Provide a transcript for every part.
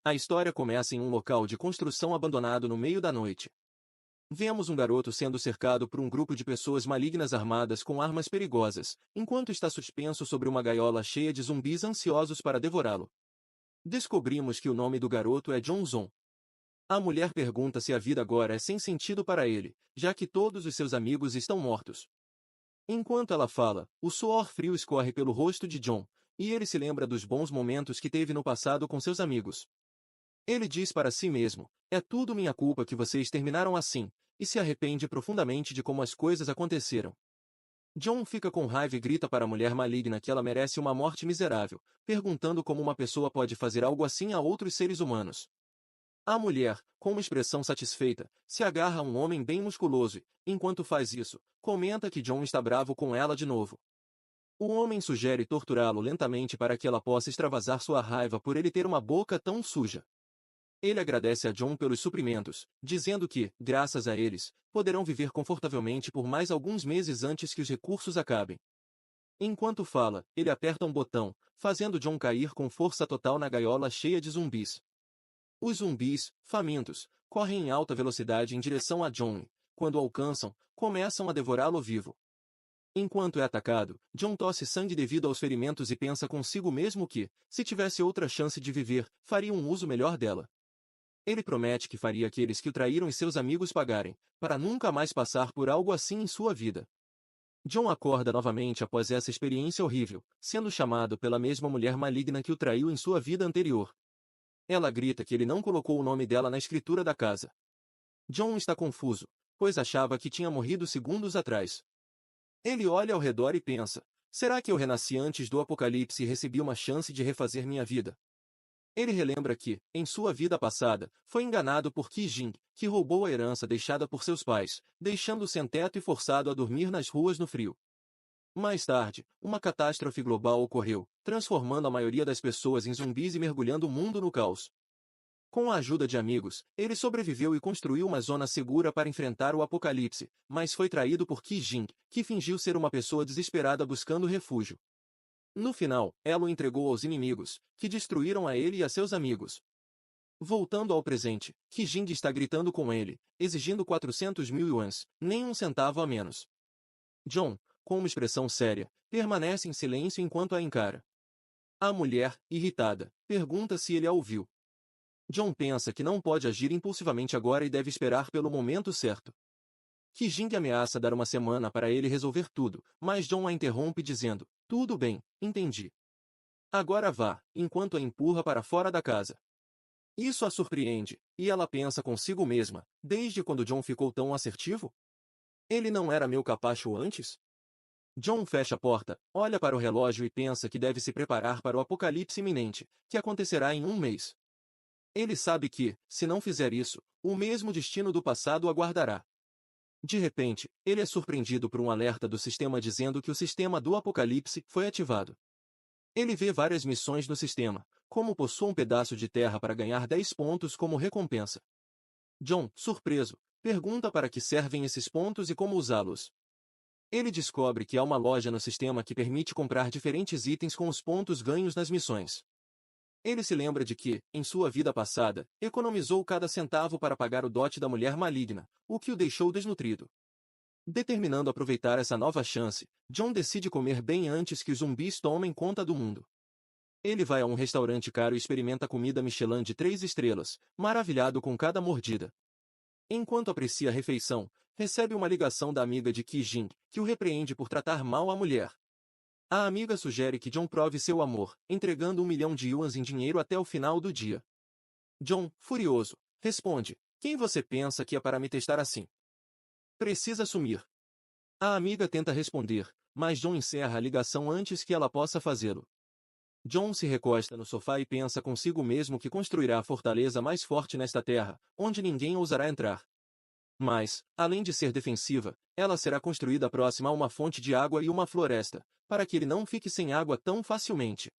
A história começa em um local de construção abandonado no meio da noite. Vemos um garoto sendo cercado por um grupo de pessoas malignas armadas com armas perigosas, enquanto está suspenso sobre uma gaiola cheia de zumbis ansiosos para devorá-lo. Descobrimos que o nome do garoto é John Zon. A mulher pergunta se a vida agora é sem sentido para ele, já que todos os seus amigos estão mortos. Enquanto ela fala, o suor frio escorre pelo rosto de John, e ele se lembra dos bons momentos que teve no passado com seus amigos. Ele diz para si mesmo: é tudo minha culpa que vocês terminaram assim, e se arrepende profundamente de como as coisas aconteceram. John fica com raiva e grita para a mulher maligna que ela merece uma morte miserável, perguntando como uma pessoa pode fazer algo assim a outros seres humanos. A mulher, com uma expressão satisfeita, se agarra a um homem bem musculoso e, enquanto faz isso, comenta que John está bravo com ela de novo. O homem sugere torturá-lo lentamente para que ela possa extravasar sua raiva por ele ter uma boca tão suja. Ele agradece a John pelos suprimentos, dizendo que, graças a eles, poderão viver confortavelmente por mais alguns meses antes que os recursos acabem. Enquanto fala, ele aperta um botão, fazendo John cair com força total na gaiola cheia de zumbis. Os zumbis, famintos, correm em alta velocidade em direção a John e, quando o alcançam, começam a devorá-lo vivo. Enquanto é atacado, John tosse sangue devido aos ferimentos e pensa consigo mesmo que, se tivesse outra chance de viver, faria um uso melhor dela. Ele promete que faria aqueles que o traíram e seus amigos pagarem, para nunca mais passar por algo assim em sua vida. John acorda novamente após essa experiência horrível, sendo chamado pela mesma mulher maligna que o traiu em sua vida anterior. Ela grita que ele não colocou o nome dela na escritura da casa. John está confuso, pois achava que tinha morrido segundos atrás. Ele olha ao redor e pensa: será que eu renasci antes do apocalipse e recebi uma chance de refazer minha vida? Ele relembra que, em sua vida passada, foi enganado por Qi Jing, que roubou a herança deixada por seus pais, deixando-o sem teto e forçado a dormir nas ruas no frio. Mais tarde, uma catástrofe global ocorreu, transformando a maioria das pessoas em zumbis e mergulhando o mundo no caos. Com a ajuda de amigos, ele sobreviveu e construiu uma zona segura para enfrentar o apocalipse, mas foi traído por Qi Jing, que fingiu ser uma pessoa desesperada buscando refúgio. No final, ela o entregou aos inimigos, que destruíram a ele e a seus amigos. Voltando ao presente, Qi Jing está gritando com ele, exigindo 400.000 yuans, nem um centavo a menos. John, com uma expressão séria, permanece em silêncio enquanto a encara. A mulher, irritada, pergunta se ele a ouviu. John pensa que não pode agir impulsivamente agora e deve esperar pelo momento certo. Qi Jing ameaça dar uma semana para ele resolver tudo, mas John a interrompe dizendo: tudo bem, entendi. Agora vá, enquanto a empurra para fora da casa. Isso a surpreende, e ela pensa consigo mesma: desde quando John ficou tão assertivo? Ele não era meu capacho antes? John fecha a porta, olha para o relógio e pensa que deve se preparar para o apocalipse iminente, que acontecerá em um mês. Ele sabe que, se não fizer isso, o mesmo destino do passado o aguardará. De repente, ele é surpreendido por um alerta do sistema dizendo que o sistema do apocalipse foi ativado. Ele vê várias missões no sistema, como possua um pedaço de terra para ganhar 10 pontos como recompensa. John, surpreso, pergunta para que servem esses pontos e como usá-los. Ele descobre que há uma loja no sistema que permite comprar diferentes itens com os pontos ganhos nas missões. Ele se lembra de que, em sua vida passada, economizou cada centavo para pagar o dote da mulher maligna, o que o deixou desnutrido. Determinando aproveitar essa nova chance, John decide comer bem antes que os zumbis tomem conta do mundo. Ele vai a um restaurante caro e experimenta comida Michelin de 3 estrelas, maravilhado com cada mordida. Enquanto aprecia a refeição, recebe uma ligação da amiga de Qi Jing, que o repreende por tratar mal a mulher. A amiga sugere que John prove seu amor, entregando 1 milhão de yuans em dinheiro até o final do dia. John, furioso, responde: quem você pensa que é para me testar assim? Precisa sumir. A amiga tenta responder, mas John encerra a ligação antes que ela possa fazê-lo. John se recosta no sofá e pensa consigo mesmo que construirá a fortaleza mais forte nesta terra, onde ninguém ousará entrar. Mas, além de ser defensiva, ela será construída próxima a uma fonte de água e uma floresta, para que ele não fique sem água tão facilmente.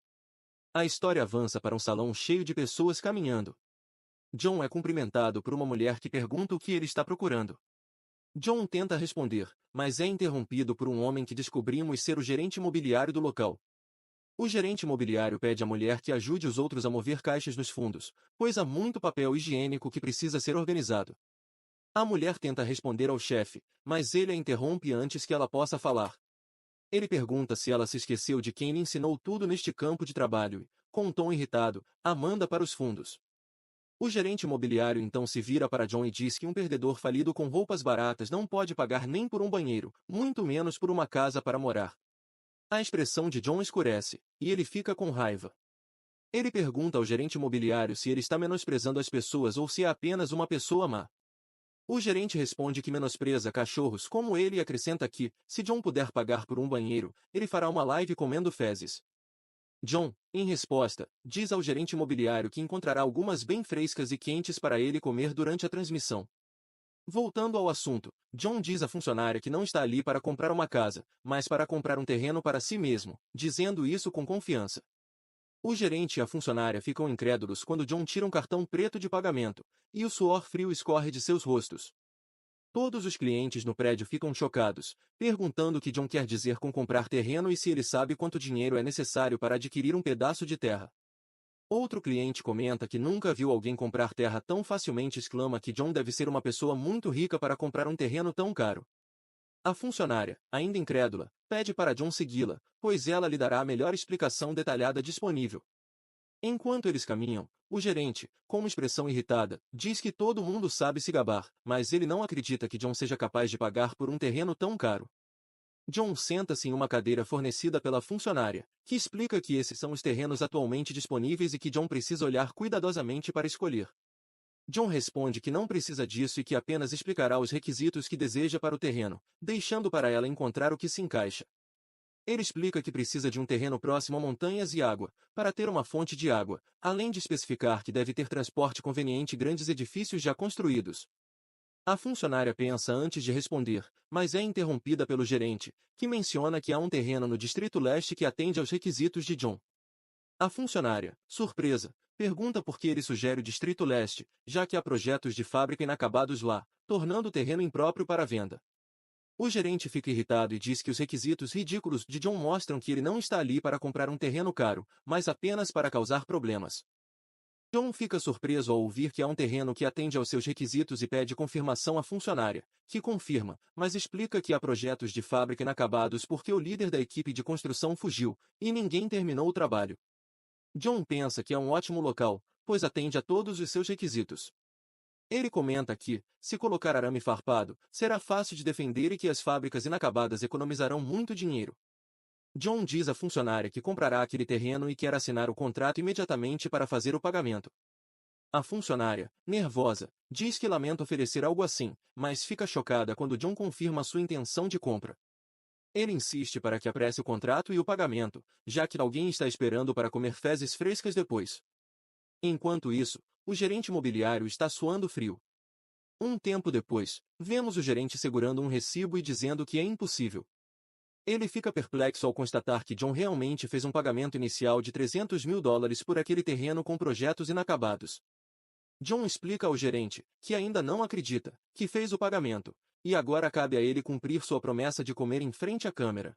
A história avança para um salão cheio de pessoas caminhando. John é cumprimentado por uma mulher que pergunta o que ele está procurando. John tenta responder, mas é interrompido por um homem que descobrimos ser o gerente imobiliário do local. O gerente imobiliário pede à mulher que ajude os outros a mover caixas nos fundos, pois há muito papel higiênico que precisa ser organizado. A mulher tenta responder ao chefe, mas ele a interrompe antes que ela possa falar. Ele pergunta se ela se esqueceu de quem lhe ensinou tudo neste campo de trabalho e, com um tom irritado, a manda para os fundos. O gerente imobiliário então se vira para John e diz que um perdedor falido com roupas baratas não pode pagar nem por um banheiro, muito menos por uma casa para morar. A expressão de John escurece, e ele fica com raiva. Ele pergunta ao gerente imobiliário se ele está menosprezando as pessoas ou se é apenas uma pessoa má. O gerente responde que menospreza cachorros como ele e acrescenta que, se John puder pagar por um banheiro, ele fará uma live comendo fezes. John, em resposta, diz ao gerente imobiliário que encontrará algumas bem frescas e quentes para ele comer durante a transmissão. Voltando ao assunto, John diz à funcionária que não está ali para comprar uma casa, mas para comprar um terreno para si mesmo, dizendo isso com confiança. O gerente e a funcionária ficam incrédulos quando John tira um cartão preto de pagamento, e o suor frio escorre de seus rostos. Todos os clientes no prédio ficam chocados, perguntando o que John quer dizer com comprar terreno e se ele sabe quanto dinheiro é necessário para adquirir um pedaço de terra. Outro cliente comenta que nunca viu alguém comprar terra tão facilmente e exclama que John deve ser uma pessoa muito rica para comprar um terreno tão caro. A funcionária, ainda incrédula, pede para John segui-la, pois ela lhe dará a melhor explicação detalhada disponível. Enquanto eles caminham, o gerente, com uma expressão irritada, diz que todo mundo sabe se gabar, mas ele não acredita que John seja capaz de pagar por um terreno tão caro. John senta-se em uma cadeira fornecida pela funcionária, que explica que esses são os terrenos atualmente disponíveis e que John precisa olhar cuidadosamente para escolher. John responde que não precisa disso e que apenas explicará os requisitos que deseja para o terreno, deixando para ela encontrar o que se encaixa. Ele explica que precisa de um terreno próximo a montanhas e água, para ter uma fonte de água, além de especificar que deve ter transporte conveniente e grandes edifícios já construídos. A funcionária pensa antes de responder, mas é interrompida pelo gerente, que menciona que há um terreno no Distrito Leste que atende aos requisitos de John. A funcionária, surpresa, pergunta por que ele sugere o Distrito Leste, já que há projetos de fábrica inacabados lá, tornando o terreno impróprio para venda. O gerente fica irritado e diz que os requisitos ridículos de John mostram que ele não está ali para comprar um terreno caro, mas apenas para causar problemas. John fica surpreso ao ouvir que há um terreno que atende aos seus requisitos e pede confirmação à funcionária, que confirma, mas explica que há projetos de fábrica inacabados porque o líder da equipe de construção fugiu, e ninguém terminou o trabalho. John pensa que é um ótimo local, pois atende a todos os seus requisitos. Ele comenta que, se colocar arame farpado, será fácil de defender e que as fábricas inacabadas economizarão muito dinheiro. John diz à funcionária que comprará aquele terreno e quer assinar o contrato imediatamente para fazer o pagamento. A funcionária, nervosa, diz que lamenta oferecer algo assim, mas fica chocada quando John confirma sua intenção de compra. Ele insiste para que apresse o contrato e o pagamento, já que alguém está esperando para comer fezes frescas depois. Enquanto isso, o gerente imobiliário está suando frio. Um tempo depois, vemos o gerente segurando um recibo e dizendo que é impossível. Ele fica perplexo ao constatar que John realmente fez um pagamento inicial de $300.000 por aquele terreno com projetos inacabados. John explica ao gerente, que ainda não acredita, que fez o pagamento, e agora cabe a ele cumprir sua promessa de comer em frente à câmera.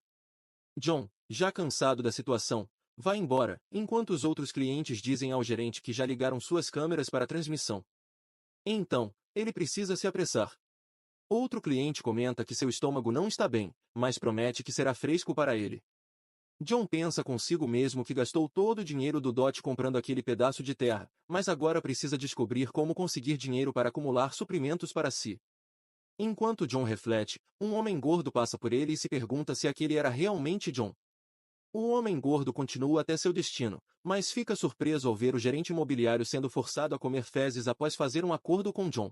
John, já cansado da situação, vai embora, enquanto os outros clientes dizem ao gerente que já ligaram suas câmeras para a transmissão. Então, ele precisa se apressar. Outro cliente comenta que seu estômago não está bem, mas promete que será fresco para ele. John pensa consigo mesmo que gastou todo o dinheiro do dote comprando aquele pedaço de terra, mas agora precisa descobrir como conseguir dinheiro para acumular suprimentos para si. Enquanto John reflete, um homem gordo passa por ele e se pergunta se aquele era realmente John. O homem gordo continua até seu destino, mas fica surpreso ao ver o gerente imobiliário sendo forçado a comer fezes após fazer um acordo com John.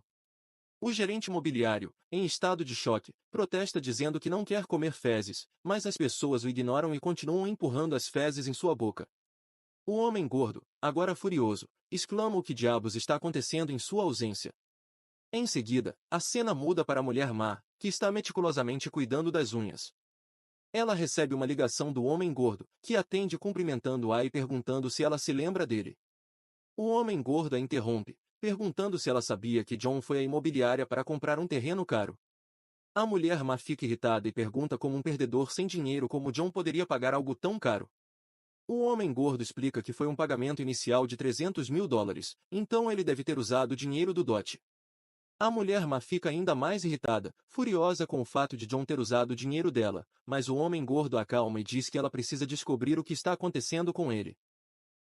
O gerente imobiliário, em estado de choque, protesta dizendo que não quer comer fezes, mas as pessoas o ignoram e continuam empurrando as fezes em sua boca. O homem gordo, agora furioso, exclama o que diabos está acontecendo em sua ausência. Em seguida, a cena muda para a mulher má, que está meticulosamente cuidando das unhas. Ela recebe uma ligação do homem gordo, que atende cumprimentando-a e perguntando se ela se lembra dele. O homem gordo a interrompe, perguntando se ela sabia que John foi à imobiliária para comprar um terreno caro. A mulher má fica irritada e pergunta como um perdedor sem dinheiro como John poderia pagar algo tão caro. O homem gordo explica que foi um pagamento inicial de $300.000, então ele deve ter usado o dinheiro do dote. A mulher má fica ainda mais irritada, furiosa com o fato de John ter usado o dinheiro dela, mas o homem gordo a acalma e diz que ela precisa descobrir o que está acontecendo com ele.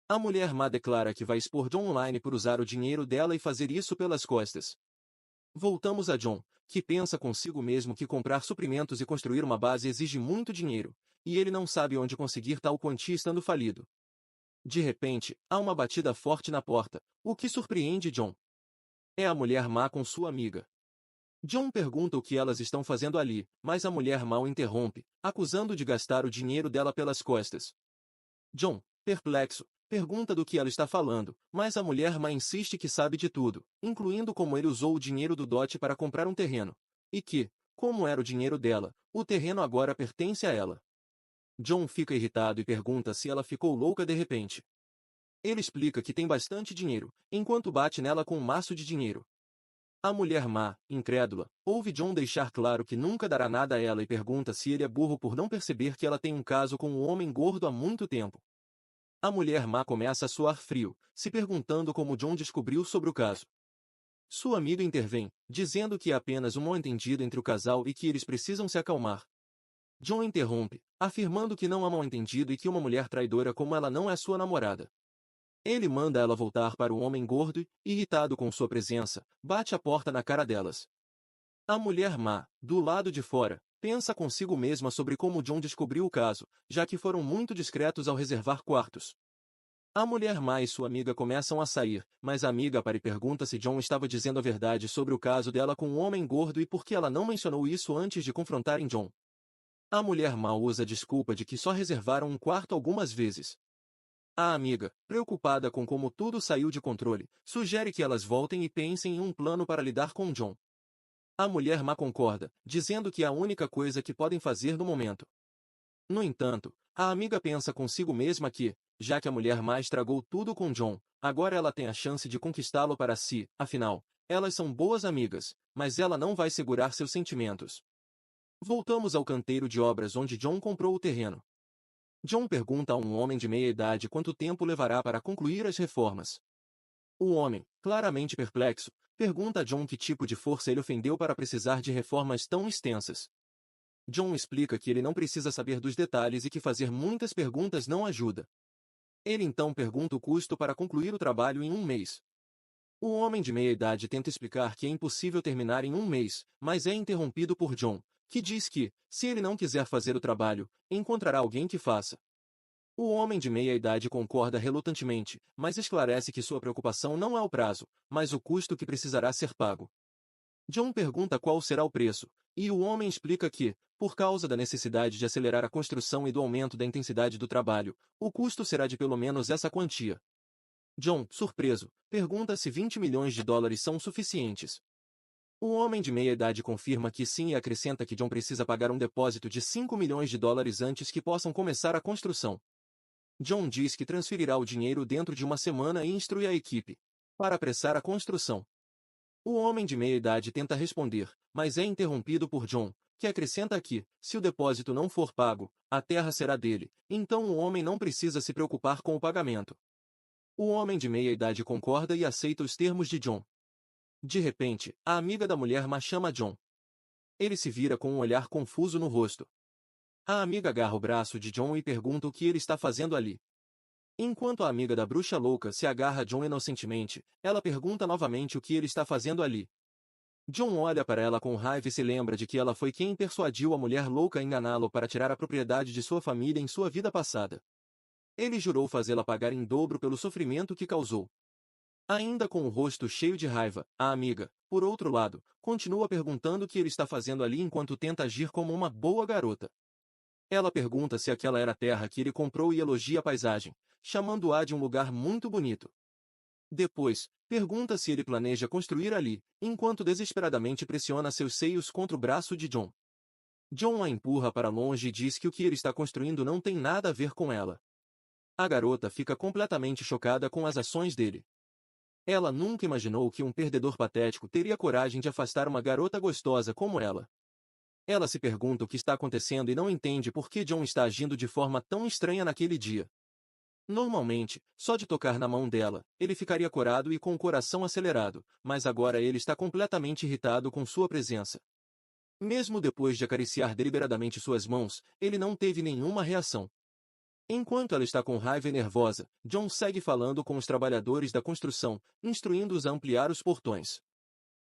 A mulher má declara que vai expor John online por usar o dinheiro dela e fazer isso pelas costas. Voltamos a John, que pensa consigo mesmo que comprar suprimentos e construir uma base exige muito dinheiro, e ele não sabe onde conseguir tal quantia estando falido. De repente, há uma batida forte na porta, o que surpreende John. É a mulher má com sua amiga. John pergunta o que elas estão fazendo ali, mas a mulher má o interrompe, acusando de gastar o dinheiro dela pelas costas. John, perplexo, pergunta do que ela está falando, mas a mulher má insiste que sabe de tudo, incluindo como ele usou o dinheiro do dote para comprar um terreno, e que, como era o dinheiro dela, o terreno agora pertence a ela. John fica irritado e pergunta se ela ficou louca de repente. Ele explica que tem bastante dinheiro, enquanto bate nela com um maço de dinheiro. A mulher má, incrédula, ouve John deixar claro que nunca dará nada a ela e pergunta se ele é burro por não perceber que ela tem um caso com um homem gordo há muito tempo. A mulher má começa a suar frio, se perguntando como John descobriu sobre o caso. Sua amiga intervém, dizendo que é apenas um mal-entendido entre o casal e que eles precisam se acalmar. John interrompe, afirmando que não há mal-entendido e que uma mulher traidora como ela não é sua namorada. Ele manda ela voltar para o homem gordo e, irritado com sua presença, bate a porta na cara delas. A mulher má, do lado de fora, pensa consigo mesma sobre como John descobriu o caso, já que foram muito discretos ao reservar quartos. A mulher má e sua amiga começam a sair, mas a amiga para e pergunta se John estava dizendo a verdade sobre o caso dela com o homem gordo e por que ela não mencionou isso antes de confrontarem John. A mulher má usa a desculpa de que só reservaram um quarto algumas vezes. A amiga, preocupada com como tudo saiu de controle, sugere que elas voltem e pensem em um plano para lidar com John. A mulher má concorda, dizendo que é a única coisa que podem fazer no momento. No entanto, a amiga pensa consigo mesma que, já que a mulher má estragou tudo com John, agora ela tem a chance de conquistá-lo para si, afinal, elas são boas amigas, mas ela não vai segurar seus sentimentos. Voltamos ao canteiro de obras onde John comprou o terreno. John pergunta a um homem de meia idade quanto tempo levará para concluir as reformas. O homem, claramente perplexo, pergunta a John que tipo de força ele ofendeu para precisar de reformas tão extensas. John explica que ele não precisa saber dos detalhes e que fazer muitas perguntas não ajuda. Ele então pergunta o custo para concluir o trabalho em um mês. O homem de meia idade tenta explicar que é impossível terminar em um mês, mas é interrompido por John, que diz que, se ele não quiser fazer o trabalho, encontrará alguém que faça. O homem de meia idade concorda relutantemente, mas esclarece que sua preocupação não é o prazo, mas o custo que precisará ser pago. John pergunta qual será o preço, e o homem explica que, por causa da necessidade de acelerar a construção e do aumento da intensidade do trabalho, o custo será de pelo menos essa quantia. John, surpreso, pergunta se $20 milhões são suficientes. O homem de meia idade confirma que sim e acrescenta que John precisa pagar um depósito de $5 milhões antes que possam começar a construção. John diz que transferirá o dinheiro dentro de uma semana e instrui a equipe para apressar a construção. O homem de meia idade tenta responder, mas é interrompido por John, que acrescenta que, se o depósito não for pago, a terra será dele, então o homem não precisa se preocupar com o pagamento. O homem de meia idade concorda e aceita os termos de John. De repente, a amiga da mulher má chama John. Ele se vira com um olhar confuso no rosto. A amiga agarra o braço de John e pergunta o que ele está fazendo ali. Enquanto a amiga da bruxa louca se agarra a John inocentemente, ela pergunta novamente o que ele está fazendo ali. John olha para ela com raiva e se lembra de que ela foi quem persuadiu a mulher louca a enganá-lo para tirar a propriedade de sua família em sua vida passada. Ele jurou fazê-la pagar em dobro pelo sofrimento que causou. Ainda com o rosto cheio de raiva, a amiga, por outro lado, continua perguntando o que ele está fazendo ali enquanto tenta agir como uma boa garota. Ela pergunta se aquela era a terra que ele comprou e elogia a paisagem, chamando-a de um lugar muito bonito. Depois, pergunta se ele planeja construir ali, enquanto desesperadamente pressiona seus seios contra o braço de John. John a empurra para longe e diz que o que ele está construindo não tem nada a ver com ela. A garota fica completamente chocada com as ações dele. Ela nunca imaginou que um perdedor patético teria coragem de afastar uma garota gostosa como ela. Ela se pergunta o que está acontecendo e não entende por que John está agindo de forma tão estranha naquele dia. Normalmente, só de tocar na mão dela, ele ficaria corado e com o coração acelerado, mas agora ele está completamente irritado com sua presença. Mesmo depois de acariciar deliberadamente suas mãos, ele não teve nenhuma reação. Enquanto ela está com raiva e nervosa, John segue falando com os trabalhadores da construção, instruindo-os a ampliar os portões.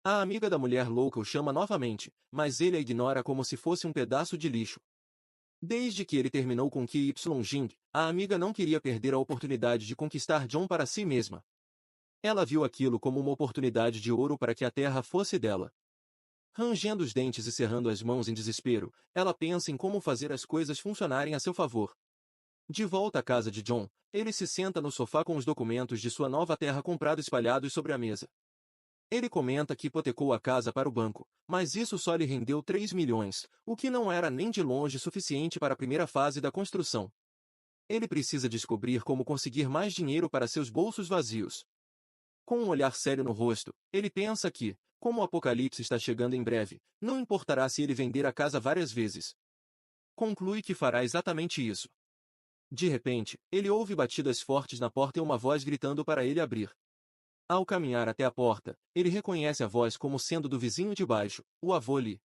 A amiga da mulher louca o chama novamente, mas ele a ignora como se fosse um pedaço de lixo. Desde que ele terminou com Qi Jing, a amiga não queria perder a oportunidade de conquistar John para si mesma. Ela viu aquilo como uma oportunidade de ouro para que a terra fosse dela. Rangendo os dentes e cerrando as mãos em desespero, ela pensa em como fazer as coisas funcionarem a seu favor. De volta à casa de John, ele se senta no sofá com os documentos de sua nova terra comprada espalhados sobre a mesa. Ele comenta que hipotecou a casa para o banco, mas isso só lhe rendeu 3 milhões, o que não era nem de longe suficiente para a primeira fase da construção. Ele precisa descobrir como conseguir mais dinheiro para seus bolsos vazios. Com um olhar sério no rosto, ele pensa que, como o apocalipse está chegando em breve, não importará se ele vender a casa várias vezes. Conclui que fará exatamente isso. De repente, ele ouve batidas fortes na porta e uma voz gritando para ele abrir. Ao caminhar até a porta, ele reconhece a voz como sendo do vizinho de baixo, o avô Lee.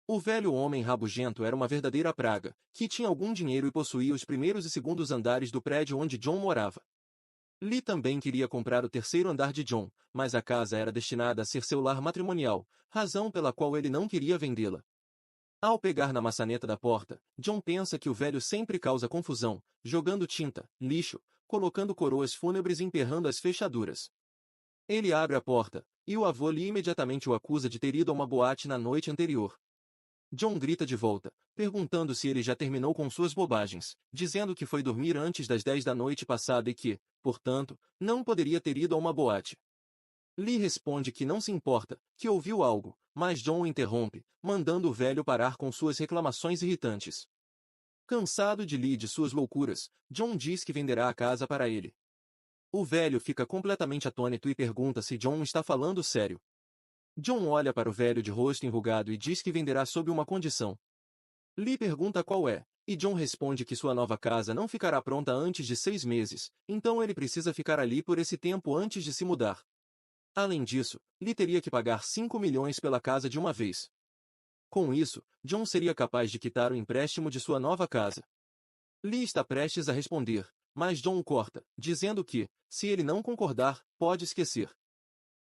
O velho homem rabugento era uma verdadeira praga, que tinha algum dinheiro e possuía os primeiros e segundos andares do prédio onde John morava. Lee também queria comprar o terceiro andar de John, mas a casa era destinada a ser seu lar matrimonial, razão pela qual ele não queria vendê-la. Ao pegar na maçaneta da porta, John pensa que o velho sempre causa confusão, jogando tinta, lixo, colocando coroas fúnebres e emperrando as fechaduras. Ele abre a porta, e o avô Lee imediatamente o acusa de ter ido a uma boate na noite anterior. John grita de volta, perguntando se ele já terminou com suas bobagens, dizendo que foi dormir antes das 10 da noite passada e que, portanto, não poderia ter ido a uma boate. Lee responde que não se importa, que ouviu algo, mas John o interrompe, mandando o velho parar com suas reclamações irritantes. Cansado de Lee e de suas loucuras, John diz que venderá a casa para ele. O velho fica completamente atônito e pergunta se John está falando sério. John olha para o velho de rosto enrugado e diz que venderá sob uma condição. Lee pergunta qual é, e John responde que sua nova casa não ficará pronta antes de 6 meses, então ele precisa ficar ali por esse tempo antes de se mudar. Além disso, Lee teria que pagar 5 milhões pela casa de uma vez. Com isso, John seria capaz de quitar o empréstimo de sua nova casa. Lee está prestes a responder, mas John o corta, dizendo que, se ele não concordar, pode esquecer.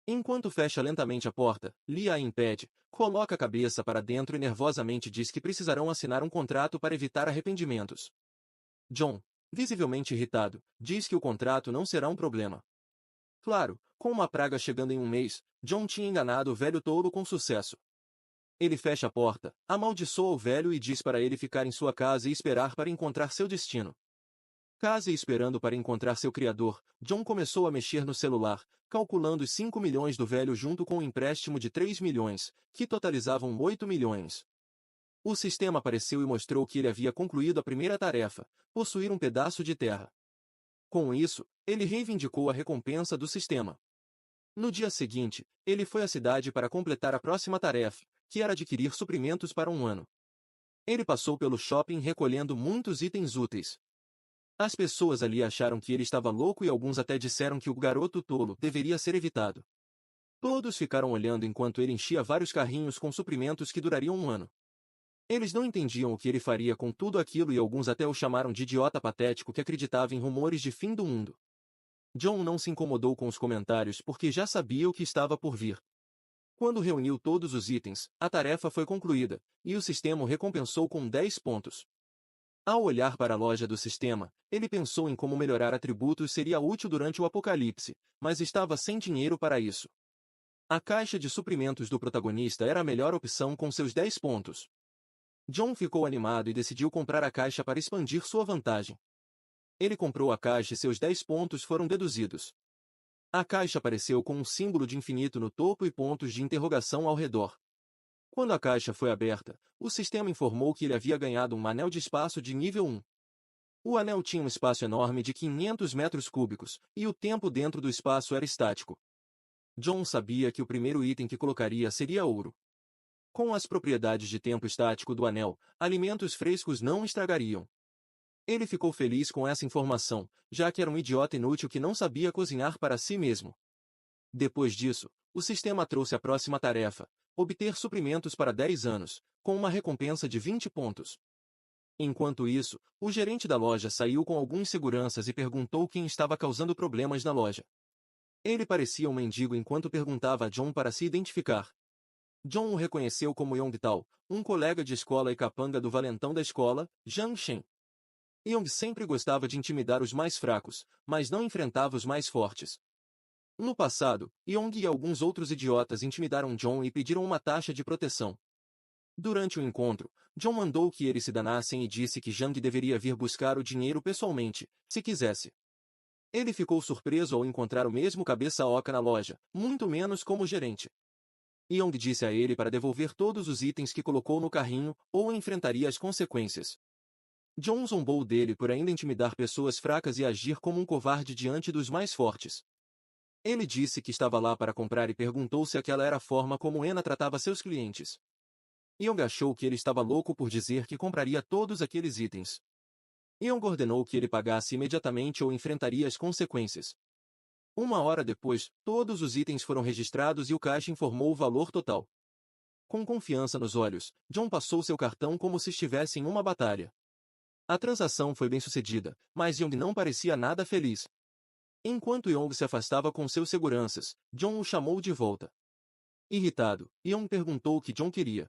Enquanto fecha lentamente a porta, Lee a impede, coloca a cabeça para dentro e nervosamente diz que precisarão assinar um contrato para evitar arrependimentos. John, visivelmente irritado, diz que o contrato não será um problema. Claro, com uma praga chegando em um mês, John tinha enganado o velho touro com sucesso. Ele fecha a porta, amaldiçoa o velho e diz para ele ficar em sua casa e esperar para encontrar seu destino. Casa e esperando para encontrar seu criador, John começou a mexer no celular, calculando os 5 milhões do velho junto com o empréstimo de 3 milhões, que totalizavam 8 milhões. O sistema apareceu e mostrou que ele havia concluído a primeira tarefa, possuir um pedaço de terra. Com isso, ele reivindicou a recompensa do sistema. No dia seguinte, ele foi à cidade para completar a próxima tarefa, que era adquirir suprimentos para um ano. Ele passou pelo shopping recolhendo muitos itens úteis. As pessoas ali acharam que ele estava louco e alguns até disseram que o garoto tolo deveria ser evitado. Todos ficaram olhando enquanto ele enchia vários carrinhos com suprimentos que durariam um ano. Eles não entendiam o que ele faria com tudo aquilo e alguns até o chamaram de idiota patético que acreditava em rumores de fim do mundo. John não se incomodou com os comentários porque já sabia o que estava por vir. Quando reuniu todos os itens, a tarefa foi concluída, e o sistema o recompensou com 10 pontos. Ao olhar para a loja do sistema, ele pensou em como melhorar atributos seria útil durante o apocalipse, mas estava sem dinheiro para isso. A caixa de suprimentos do protagonista era a melhor opção com seus 10 pontos. John ficou animado e decidiu comprar a caixa para expandir sua vantagem. Ele comprou a caixa e seus 10 pontos foram deduzidos. A caixa apareceu com um símbolo de infinito no topo e pontos de interrogação ao redor. Quando a caixa foi aberta, o sistema informou que ele havia ganhado um anel de espaço de nível 1. O anel tinha um espaço enorme de 500 metros cúbicos, e o tempo dentro do espaço era estático. John sabia que o primeiro item que colocaria seria ouro. Com as propriedades de tempo estático do anel, alimentos frescos não estragariam. Ele ficou feliz com essa informação, já que era um idiota inútil que não sabia cozinhar para si mesmo. Depois disso, o sistema trouxe a próxima tarefa: obter suprimentos para 10 anos, com uma recompensa de 20 pontos. Enquanto isso, o gerente da loja saiu com alguns seguranças e perguntou quem estava causando problemas na loja. Ele parecia um mendigo enquanto perguntava a John para se identificar. John o reconheceu como Yong Tao, um colega de escola e capanga do valentão da escola, Zhang Shen. Yong sempre gostava de intimidar os mais fracos, mas não enfrentava os mais fortes. No passado, Yong e alguns outros idiotas intimidaram John e pediram uma taxa de proteção. Durante o encontro, John mandou que eles se danassem e disse que Zhang deveria vir buscar o dinheiro pessoalmente, se quisesse. Ele ficou surpreso ao encontrar o mesmo cabeça oca na loja, muito menos como gerente. Yong disse a ele para devolver todos os itens que colocou no carrinho, ou enfrentaria as consequências. John zombou dele por ainda intimidar pessoas fracas e agir como um covarde diante dos mais fortes. Ele disse que estava lá para comprar e perguntou se aquela era a forma como Ena tratava seus clientes. Yong achou que ele estava louco por dizer que compraria todos aqueles itens. Yong ordenou que ele pagasse imediatamente ou enfrentaria as consequências. Uma hora depois, todos os itens foram registrados e o caixa informou o valor total. Com confiança nos olhos, John passou seu cartão como se estivesse em uma batalha. A transação foi bem-sucedida, mas Yong não parecia nada feliz. Enquanto Yong se afastava com seus seguranças, John o chamou de volta. Irritado, Yong perguntou o que John queria.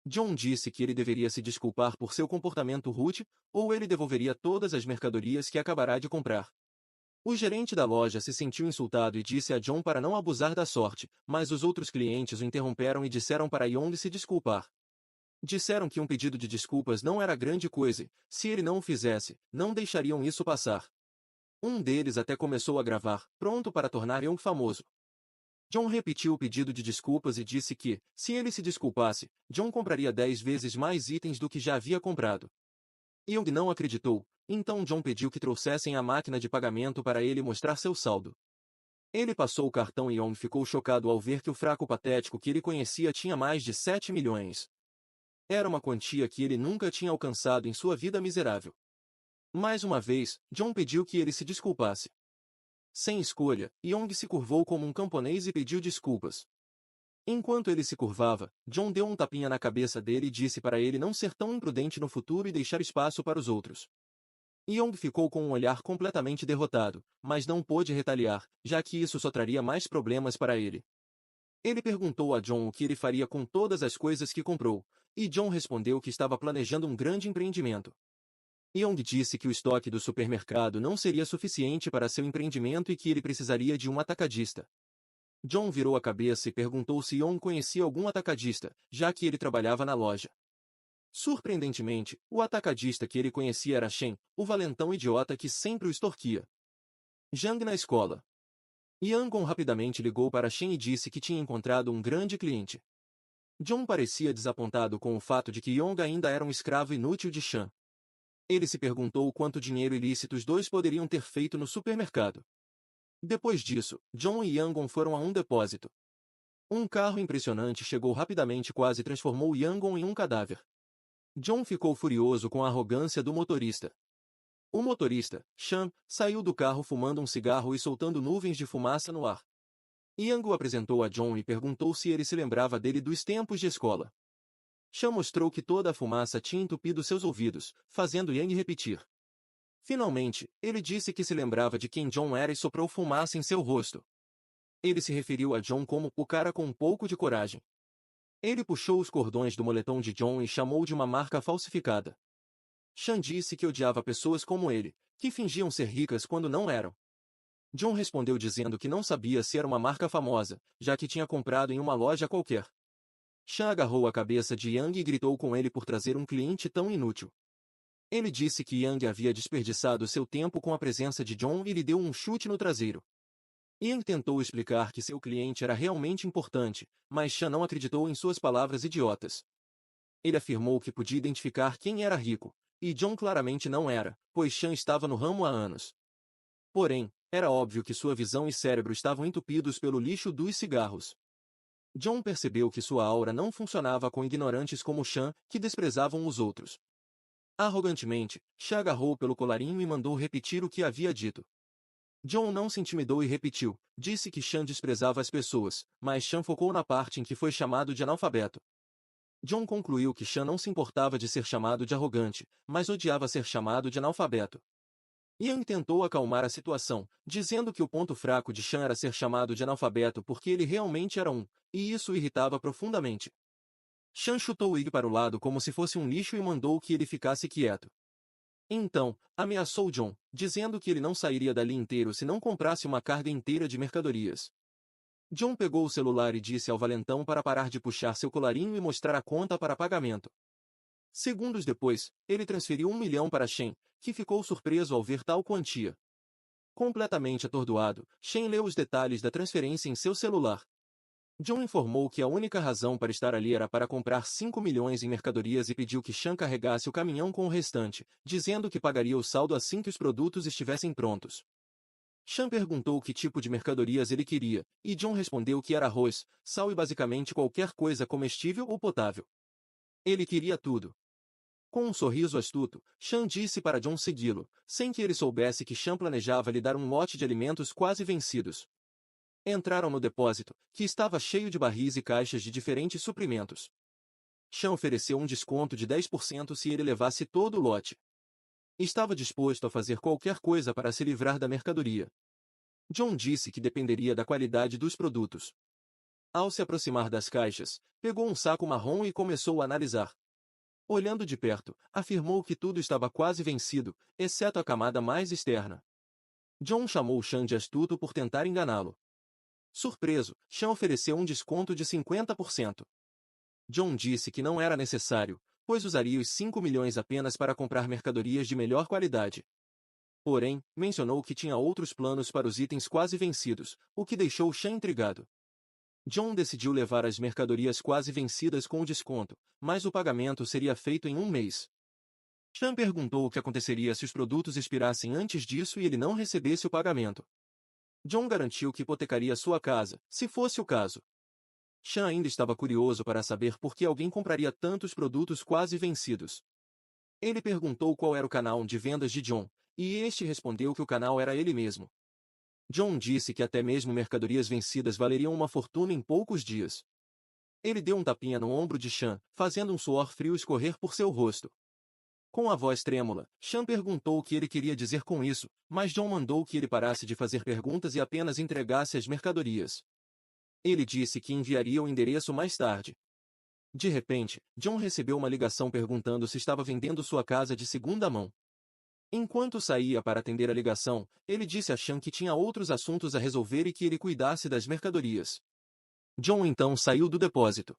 John disse que ele deveria se desculpar por seu comportamento rude, ou ele devolveria todas as mercadorias que acabará de comprar. O gerente da loja se sentiu insultado e disse a John para não abusar da sorte, mas os outros clientes o interromperam e disseram para Yong se desculpar. Disseram que um pedido de desculpas não era grande coisa, e, se ele não o fizesse, não deixariam isso passar. Um deles até começou a gravar, pronto para tornar Yong famoso. John repetiu o pedido de desculpas e disse que, se ele se desculpasse, John compraria 10 vezes mais itens do que já havia comprado. Yong não acreditou, então John pediu que trouxessem a máquina de pagamento para ele mostrar seu saldo. Ele passou o cartão e Yong ficou chocado ao ver que o fraco patético que ele conhecia tinha mais de 7 milhões. Era uma quantia que ele nunca tinha alcançado em sua vida miserável. Mais uma vez, John pediu que ele se desculpasse. Sem escolha, Yong se curvou como um camponês e pediu desculpas. Enquanto ele se curvava, John deu um tapinha na cabeça dele e disse para ele não ser tão imprudente no futuro e deixar espaço para os outros. Yong ficou com um olhar completamente derrotado, mas não pôde retaliar, já que isso só traria mais problemas para ele. Ele perguntou a John o que ele faria com todas as coisas que comprou, e John respondeu que estava planejando um grande empreendimento. Yong disse que o estoque do supermercado não seria suficiente para seu empreendimento e que ele precisaria de um atacadista. John virou a cabeça e perguntou se Yong conhecia algum atacadista, já que ele trabalhava na loja. Surpreendentemente, o atacadista que ele conhecia era Shen, o valentão idiota que sempre o extorquia. Zhang na escola. Yangon rapidamente ligou para Shen e disse que tinha encontrado um grande cliente. John parecia desapontado com o fato de que Yong ainda era um escravo inútil de Shan. Ele se perguntou quanto dinheiro ilícito os dois poderiam ter feito no supermercado. Depois disso, John e Yangon foram a um depósito. Um carro impressionante chegou rapidamente e quase transformou Yangon em um cadáver. John ficou furioso com a arrogância do motorista. O motorista, Shan, saiu do carro fumando um cigarro e soltando nuvens de fumaça no ar. Yang o apresentou a John e perguntou se ele se lembrava dele dos tempos de escola. Shan mostrou que toda a fumaça tinha entupido seus ouvidos, fazendo Yang repetir. Finalmente, ele disse que se lembrava de quem John era e soprou fumaça em seu rosto. Ele se referiu a John como o cara com um pouco de coragem. Ele puxou os cordões do moletom de John e chamou de uma marca falsificada. Shan disse que odiava pessoas como ele, que fingiam ser ricas quando não eram. John respondeu dizendo que não sabia se era uma marca famosa, já que tinha comprado em uma loja qualquer. Shan agarrou a cabeça de Yang e gritou com ele por trazer um cliente tão inútil. Ele disse que Yang havia desperdiçado seu tempo com a presença de John e lhe deu um chute no traseiro. Yang tentou explicar que seu cliente era realmente importante, mas Shan não acreditou em suas palavras idiotas. Ele afirmou que podia identificar quem era rico, e John claramente não era, pois Shan estava no ramo há anos. Porém, era óbvio que sua visão e cérebro estavam entupidos pelo lixo dos cigarros. John percebeu que sua aura não funcionava com ignorantes como Shan, que desprezavam os outros. Arrogantemente, Chan agarrou pelo colarinho e mandou repetir o que havia dito. John não se intimidou e repetiu. Disse que Chan desprezava as pessoas, mas Chan focou na parte em que foi chamado de analfabeto. John concluiu que Chan não se importava de ser chamado de arrogante, mas odiava ser chamado de analfabeto. Yang tentou acalmar a situação, dizendo que o ponto fraco de Chan era ser chamado de analfabeto porque ele realmente era um, e isso o irritava profundamente. Chan chutou Ig para o lado como se fosse um lixo e mandou que ele ficasse quieto. Então, ameaçou John, dizendo que ele não sairia dali inteiro se não comprasse uma carga inteira de mercadorias. John pegou o celular e disse ao valentão para parar de puxar seu colarinho e mostrar a conta para pagamento. Segundos depois, ele transferiu 1 milhão para Shen, que ficou surpreso ao ver tal quantia. Completamente atordoado, Shen leu os detalhes da transferência em seu celular. John informou que a única razão para estar ali era para comprar 5 milhões em mercadorias e pediu que Shan carregasse o caminhão com o restante, dizendo que pagaria o saldo assim que os produtos estivessem prontos. Shan perguntou que tipo de mercadorias ele queria, e John respondeu que era arroz, sal e basicamente qualquer coisa comestível ou potável. Ele queria tudo. Com um sorriso astuto, Shan disse para John segui-lo, sem que ele soubesse que Shan planejava lhe dar um lote de alimentos quase vencidos. Entraram no depósito, que estava cheio de barris e caixas de diferentes suprimentos. Shan ofereceu um desconto de 10% se ele levasse todo o lote. Estava disposto a fazer qualquer coisa para se livrar da mercadoria. John disse que dependeria da qualidade dos produtos. Ao se aproximar das caixas, pegou um saco marrom e começou a analisar. Olhando de perto, afirmou que tudo estava quase vencido, exceto a camada mais externa. John chamou Shan de astuto por tentar enganá-lo. Surpreso, Shan ofereceu um desconto de 50%. John disse que não era necessário, pois usaria os 5 milhões apenas para comprar mercadorias de melhor qualidade. Porém, mencionou que tinha outros planos para os itens quase vencidos, o que deixou Shan intrigado. John decidiu levar as mercadorias quase vencidas com o desconto, mas o pagamento seria feito em um mês. Shan perguntou o que aconteceria se os produtos expirassem antes disso e ele não recebesse o pagamento. John garantiu que hipotecaria sua casa, se fosse o caso. Shan ainda estava curioso para saber por que alguém compraria tantos produtos quase vencidos. Ele perguntou qual era o canal de vendas de John, e este respondeu que o canal era ele mesmo. John disse que até mesmo mercadorias vencidas valeriam uma fortuna em poucos dias. Ele deu um tapinha no ombro de Shan, fazendo um suor frio escorrer por seu rosto. Com a voz trêmula, Shan perguntou o que ele queria dizer com isso, mas John mandou que ele parasse de fazer perguntas e apenas entregasse as mercadorias. Ele disse que enviaria o endereço mais tarde. De repente, John recebeu uma ligação perguntando se estava vendendo sua casa de segunda mão. Enquanto saía para atender a ligação, ele disse a Shan que tinha outros assuntos a resolver e que ele cuidasse das mercadorias. John então saiu do depósito.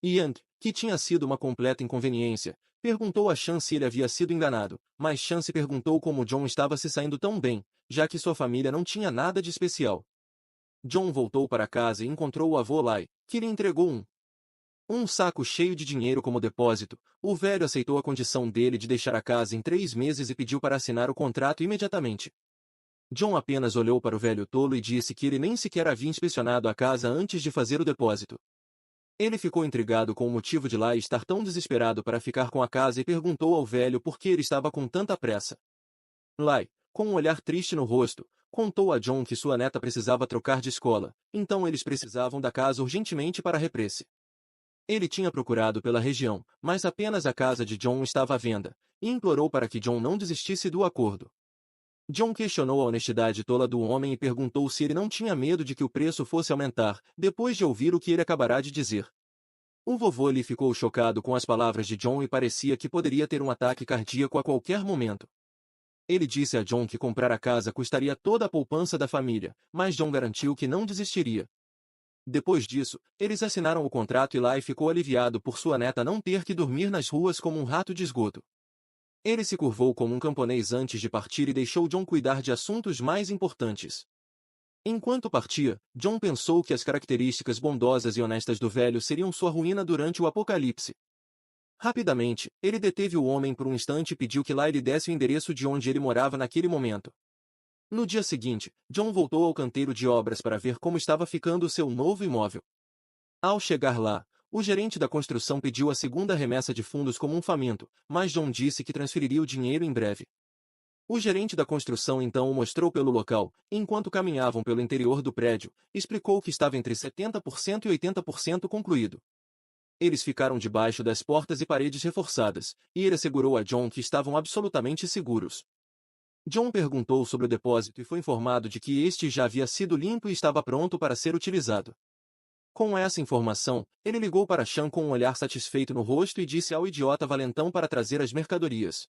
Yang, que tinha sido uma completa inconveniência, perguntou a Shan se ele havia sido enganado, mas Shan se perguntou como John estava se saindo tão bem, já que sua família não tinha nada de especial. John voltou para casa e encontrou o avô Lai, que lhe entregou um saco cheio de dinheiro como depósito. O velho aceitou a condição dele de deixar a casa em 3 meses e pediu para assinar o contrato imediatamente. John apenas olhou para o velho tolo e disse que ele nem sequer havia inspecionado a casa antes de fazer o depósito. Ele ficou intrigado com o motivo de Lai estar tão desesperado para ficar com a casa e perguntou ao velho por que ele estava com tanta pressa. Lai, com um olhar triste no rosto, contou a John que sua neta precisava trocar de escola, então eles precisavam da casa urgentemente para a represe. Ele tinha procurado pela região, mas apenas a casa de John estava à venda, e implorou para que John não desistisse do acordo. John questionou a honestidade tola do homem e perguntou se ele não tinha medo de que o preço fosse aumentar, depois de ouvir o que ele acabará de dizer. O vovô lhe ficou chocado com as palavras de John e parecia que poderia ter um ataque cardíaco a qualquer momento. Ele disse a John que comprar a casa custaria toda a poupança da família, mas John garantiu que não desistiria. Depois disso, eles assinaram o contrato e Lai ficou aliviado por sua neta não ter que dormir nas ruas como um rato de esgoto. Ele se curvou como um camponês antes de partir e deixou John cuidar de assuntos mais importantes. Enquanto partia, John pensou que as características bondosas e honestas do velho seriam sua ruína durante o apocalipse. Rapidamente, ele deteve o homem por um instante e pediu que Lai lhe desse o endereço de onde ele morava naquele momento. No dia seguinte, John voltou ao canteiro de obras para ver como estava ficando o seu novo imóvel. Ao chegar lá, O gerente da construção pediu a segunda remessa de fundos como um faminto, mas John disse que transferiria o dinheiro em breve. O gerente da construção então o mostrou pelo local, enquanto caminhavam pelo interior do prédio, explicou que estava entre 70% e 80% concluído. Eles ficaram debaixo das portas e paredes reforçadas, e ele assegurou a John que estavam absolutamente seguros. John perguntou sobre o depósito e foi informado de que este já havia sido limpo e estava pronto para ser utilizado. Com essa informação, ele ligou para Sean com um olhar satisfeito no rosto e disse ao idiota valentão para trazer as mercadorias.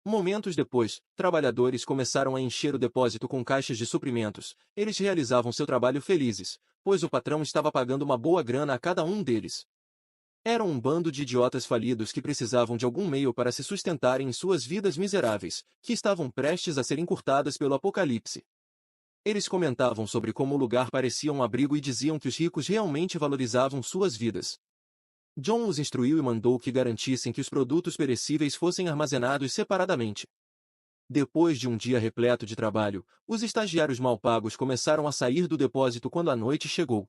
Momentos depois, trabalhadores começaram a encher o depósito com caixas de suprimentos. Eles realizavam seu trabalho felizes, pois o patrão estava pagando uma boa grana a cada um deles. Eram um bando de idiotas falidos que precisavam de algum meio para se sustentarem em suas vidas miseráveis, que estavam prestes a ser encurtadas pelo apocalipse. Eles comentavam sobre como o lugar parecia um abrigo e diziam que os ricos realmente valorizavam suas vidas. John os instruiu e mandou que garantissem que os produtos perecíveis fossem armazenados separadamente. Depois de um dia repleto de trabalho, os estagiários mal pagos começaram a sair do depósito quando a noite chegou.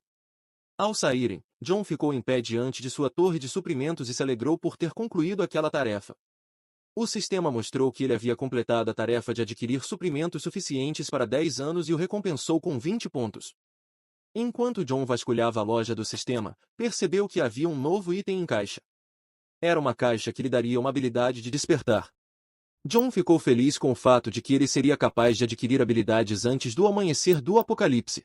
Ao saírem, John ficou em pé diante de sua torre de suprimentos e se alegrou por ter concluído aquela tarefa. O sistema mostrou que ele havia completado a tarefa de adquirir suprimentos suficientes para 10 anos e o recompensou com 20 pontos. Enquanto John vasculhava a loja do sistema, percebeu que havia um novo item em caixa. Era uma caixa que lhe daria uma habilidade de despertar. John ficou feliz com o fato de que ele seria capaz de adquirir habilidades antes do amanhecer do apocalipse.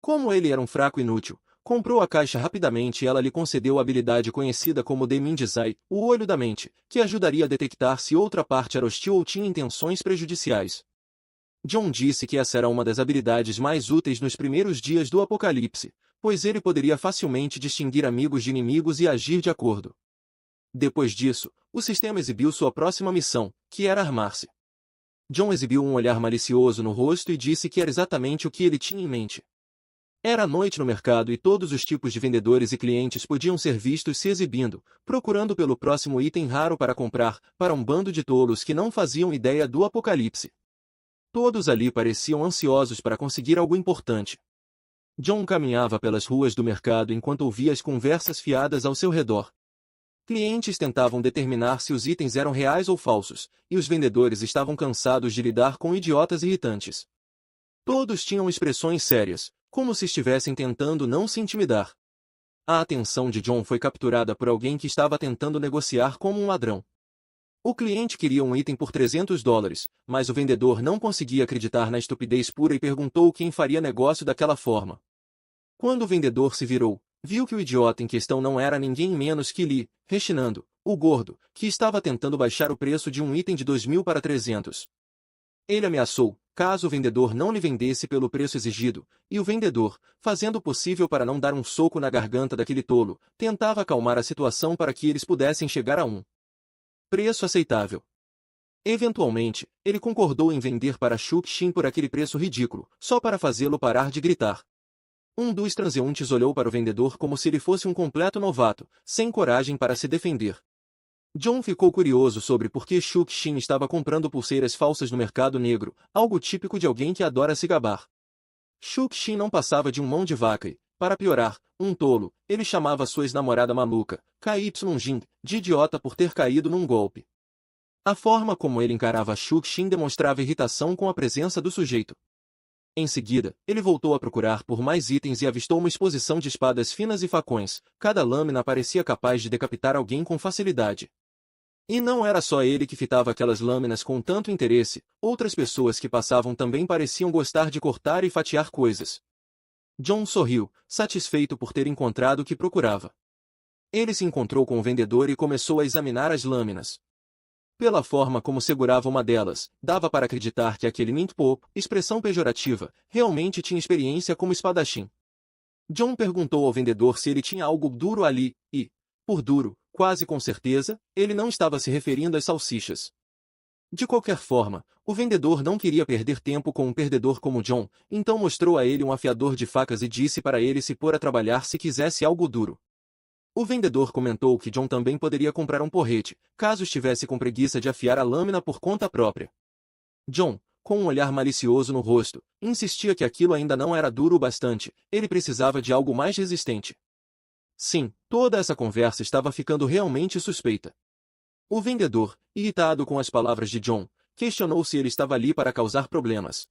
Como ele era um fraco inútil, comprou a caixa rapidamente e ela lhe concedeu a habilidade conhecida como The Mind's Eye, o olho da mente, que ajudaria a detectar se outra parte era hostil ou tinha intenções prejudiciais. John disse que essa era uma das habilidades mais úteis nos primeiros dias do apocalipse, pois ele poderia facilmente distinguir amigos de inimigos e agir de acordo. Depois disso, o sistema exibiu sua próxima missão, que era armar-se. John exibiu um olhar malicioso no rosto e disse que era exatamente o que ele tinha em mente. Era noite no mercado e todos os tipos de vendedores e clientes podiam ser vistos se exibindo, procurando pelo próximo item raro para comprar, para um bando de tolos que não faziam ideia do apocalipse. Todos ali pareciam ansiosos para conseguir algo importante. John caminhava pelas ruas do mercado enquanto ouvia as conversas fiadas ao seu redor. Clientes tentavam determinar se os itens eram reais ou falsos, e os vendedores estavam cansados de lidar com idiotas irritantes. Todos tinham expressões sérias, como se estivessem tentando não se intimidar. A atenção de John foi capturada por alguém que estava tentando negociar como um ladrão. O cliente queria um item por $300, mas o vendedor não conseguia acreditar na estupidez pura e perguntou quem faria negócio daquela forma. Quando o vendedor se virou, viu que o idiota em questão não era ninguém menos que Lee, rechinando, o gordo, que estava tentando baixar o preço de um item de 2.000 para 300. Ele ameaçou, caso o vendedor não lhe vendesse pelo preço exigido, e o vendedor, fazendo o possível para não dar um soco na garganta daquele tolo, tentava acalmar a situação para que eles pudessem chegar a um preço aceitável. Eventualmente, ele concordou em vender para Shukshin por aquele preço ridículo, só para fazê-lo parar de gritar. Um dos transeuntes olhou para o vendedor como se ele fosse um completo novato, sem coragem para se defender. John ficou curioso sobre por que Shukshin estava comprando pulseiras falsas no mercado negro, algo típico de alguém que adora se gabar. Shukshin não passava de um mão de vaca e, para piorar, um tolo. Ele chamava sua ex-namorada maluca, KY Jin, de idiota por ter caído num golpe. A forma como ele encarava Shukshin demonstrava irritação com a presença do sujeito. Em seguida, ele voltou a procurar por mais itens e avistou uma exposição de espadas finas e facões. Cada lâmina parecia capaz de decapitar alguém com facilidade. E não era só ele que fitava aquelas lâminas com tanto interesse, outras pessoas que passavam também pareciam gostar de cortar e fatiar coisas. John sorriu, satisfeito por ter encontrado o que procurava. Ele se encontrou com o vendedor e começou a examinar as lâminas. Pela forma como segurava uma delas, dava para acreditar que aquele Nintpo, expressão pejorativa, realmente tinha experiência como espadachim. John perguntou ao vendedor se ele tinha algo duro ali, e, por duro, quase com certeza, ele não estava se referindo às salsichas. De qualquer forma, o vendedor não queria perder tempo com um perdedor como John, então mostrou a ele um afiador de facas e disse para ele se pôr a trabalhar se quisesse algo duro. O vendedor comentou que John também poderia comprar um porrete, caso estivesse com preguiça de afiar a lâmina por conta própria. John, com um olhar malicioso no rosto, insistia que aquilo ainda não era duro o bastante, ele precisava de algo mais resistente. Sim, toda essa conversa estava ficando realmente suspeita. O vendedor, irritado com as palavras de John, questionou se ele estava ali para causar problemas.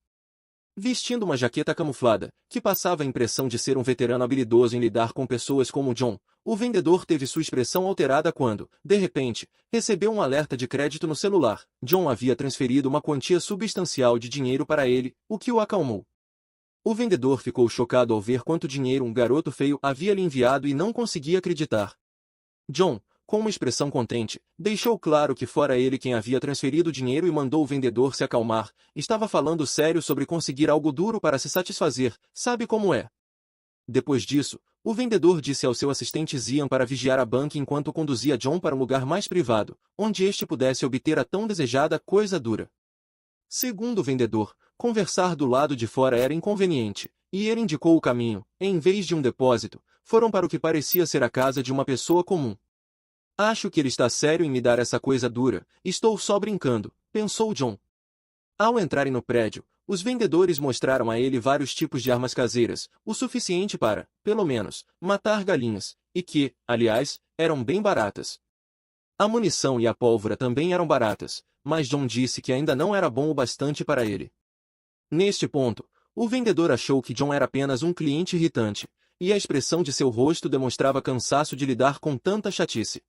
Vestindo uma jaqueta camuflada, que passava a impressão de ser um veterano habilidoso em lidar com pessoas como John, o vendedor teve sua expressão alterada quando, de repente, recebeu um alerta de crédito no celular. John havia transferido uma quantia substancial de dinheiro para ele, o que o acalmou. O vendedor ficou chocado ao ver quanto dinheiro um garoto feio havia lhe enviado e não conseguia acreditar. John, com uma expressão contente, deixou claro que fora ele quem havia transferido o dinheiro e mandou o vendedor se acalmar. Estava falando sério sobre conseguir algo duro para se satisfazer, sabe como é. Depois disso, o vendedor disse ao seu assistente Zian para vigiar a banca enquanto conduzia John para um lugar mais privado, onde este pudesse obter a tão desejada coisa dura. Segundo o vendedor, conversar do lado de fora era inconveniente, e ele indicou o caminho. Em vez de um depósito, foram para o que parecia ser a casa de uma pessoa comum. Acho que ele está sério em me dar essa coisa dura, estou só brincando, pensou John. Ao entrarem no prédio, os vendedores mostraram a ele vários tipos de armas caseiras, o suficiente para, pelo menos, matar galinhas, e que, aliás, eram bem baratas. A munição e a pólvora também eram baratas, mas John disse que ainda não era bom o bastante para ele. Neste ponto, o vendedor achou que John era apenas um cliente irritante, e a expressão de seu rosto demonstrava cansaço de lidar com tanta chatice.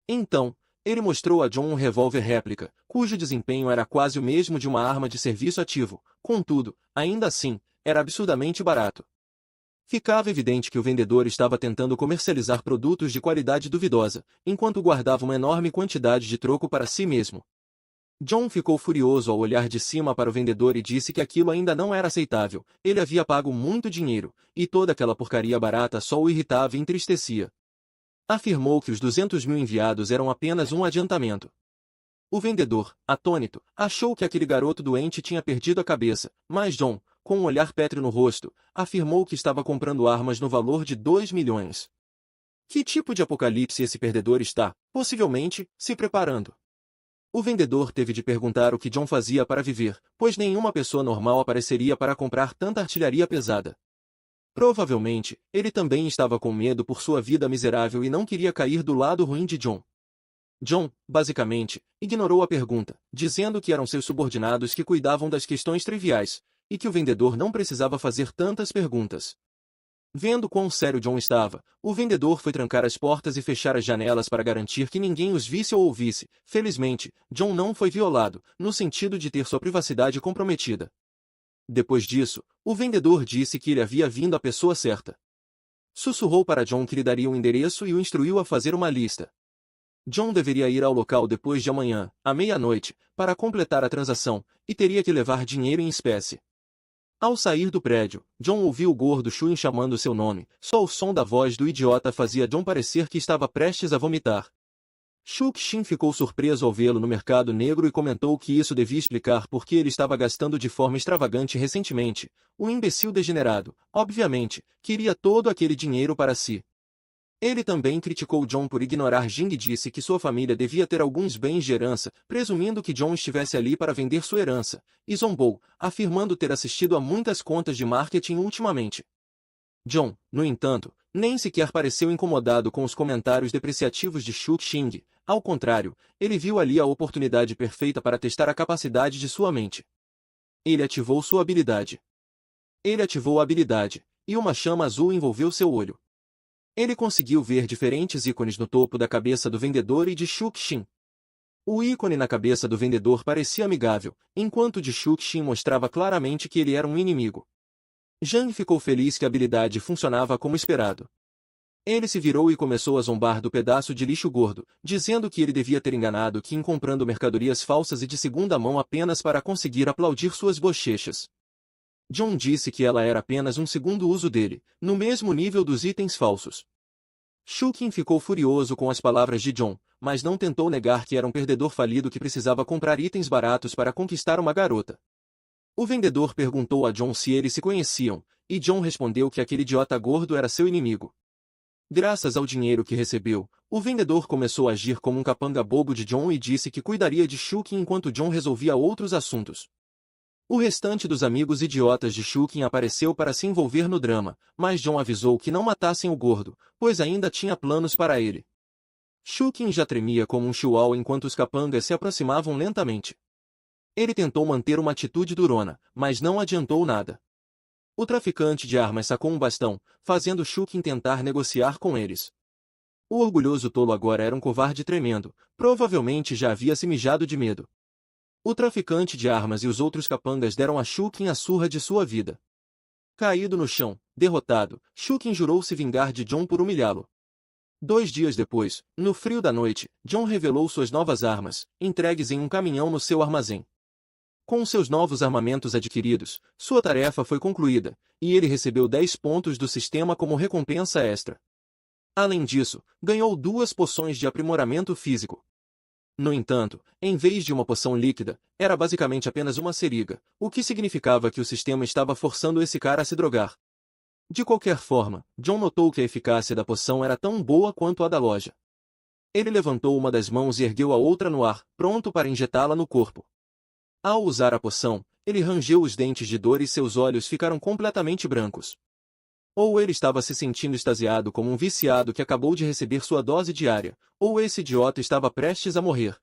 Então, ele mostrou a John um revólver réplica, cujo desempenho era quase o mesmo de uma arma de serviço ativo, contudo, ainda assim, era absurdamente barato. Ficava evidente que o vendedor estava tentando comercializar produtos de qualidade duvidosa, enquanto guardava uma enorme quantidade de troco para si mesmo. John ficou furioso ao olhar de cima para o vendedor e disse que aquilo ainda não era aceitável, ele havia pago muito dinheiro, e toda aquela porcaria barata só o irritava e entristecia. Afirmou que os 200.000 enviados eram apenas um adiantamento. O vendedor, atônito, achou que aquele garoto doente tinha perdido a cabeça, mas John, com um olhar pétreo no rosto, afirmou que estava comprando armas no valor de 2 milhões. Que tipo de apocalipse esse perdedor está, possivelmente, se preparando? O vendedor teve de perguntar o que John fazia para viver, pois nenhuma pessoa normal apareceria para comprar tanta artilharia pesada. Provavelmente, ele também estava com medo por sua vida miserável e não queria cair do lado ruim de John. John, basicamente, ignorou a pergunta, dizendo que eram seus subordinados que cuidavam das questões triviais, e que o vendedor não precisava fazer tantas perguntas. Vendo quão sério John estava, o vendedor foi trancar as portas e fechar as janelas para garantir que ninguém os visse ou ouvisse. Felizmente, John não foi violado, no sentido de ter sua privacidade comprometida. Depois disso, o vendedor disse que ele havia vindo à pessoa certa. Sussurrou para John que lhe daria um endereço e o instruiu a fazer uma lista. John deveria ir ao local depois de amanhã, à meia-noite, para completar a transação, e teria que levar dinheiro em espécie. Ao sair do prédio, John ouviu o gordo Shuin chamando seu nome. Só o som da voz do idiota fazia John parecer que estava prestes a vomitar. Shu Xin ficou surpreso ao vê-lo no mercado negro e comentou que isso devia explicar por que ele estava gastando de forma extravagante recentemente. O imbecil degenerado, obviamente, queria todo aquele dinheiro para si. Ele também criticou John por ignorar Jing e disse que sua família devia ter alguns bens de herança, presumindo que John estivesse ali para vender sua herança, e zombou, afirmando ter assistido a muitas contas de marketing ultimamente. John, no entanto, nem sequer pareceu incomodado com os comentários depreciativos de Shu Xing. Ao contrário, ele viu ali a oportunidade perfeita para testar a capacidade de sua mente. Ele ativou sua habilidade. Ele ativou a habilidade, e uma chama azul envolveu seu olho. Ele conseguiu ver diferentes ícones no topo da cabeça do vendedor e de Shu Xin. O ícone na cabeça do vendedor parecia amigável, enquanto o de Shu Xin mostrava claramente que ele era um inimigo. Zhang ficou feliz que a habilidade funcionava como esperado. Ele se virou e começou a zombar do pedaço de lixo gordo, dizendo que ele devia ter enganado Qin comprando mercadorias falsas e de segunda mão apenas para conseguir aplaudir suas bochechas. John disse que ela era apenas um segundo uso dele, no mesmo nível dos itens falsos. Shu Qin ficou furioso com as palavras de John, mas não tentou negar que era um perdedor falido que precisava comprar itens baratos para conquistar uma garota. O vendedor perguntou a John se eles se conheciam, e John respondeu que aquele idiota gordo era seu inimigo. Graças ao dinheiro que recebeu, o vendedor começou a agir como um capanga bobo de John e disse que cuidaria de Shu Qin enquanto John resolvia outros assuntos. O restante dos amigos idiotas de Shookin apareceu para se envolver no drama, mas John avisou que não matassem o gordo, pois ainda tinha planos para ele. Shookin já tremia como um chihuahua enquanto os capangas se aproximavam lentamente. Ele tentou manter uma atitude durona, mas não adiantou nada. O traficante de armas sacou um bastão, fazendo Shookin tentar negociar com eles. O orgulhoso tolo agora era um covarde tremendo, provavelmente já havia se mijado de medo. O traficante de armas e os outros capangas deram a Shookin a surra de sua vida. Caído no chão, derrotado, Shookin jurou se vingar de John por humilhá-lo. 2 dias depois, no frio da noite, John revelou suas novas armas, entregues em um caminhão no seu armazém. Com seus novos armamentos adquiridos, sua tarefa foi concluída, e ele recebeu 10 pontos do sistema como recompensa extra. Além disso, ganhou 2 poções de aprimoramento físico. No entanto, em vez de uma poção líquida, era basicamente apenas uma seringa, o que significava que o sistema estava forçando esse cara a se drogar. De qualquer forma, John notou que a eficácia da poção era tão boa quanto a da loja. Ele levantou uma das mãos e ergueu a outra no ar, pronto para injetá-la no corpo. Ao usar a poção, ele rangeu os dentes de dor e seus olhos ficaram completamente brancos. Ou ele estava se sentindo extasiado como um viciado que acabou de receber sua dose diária, ou esse idiota estava prestes a morrer.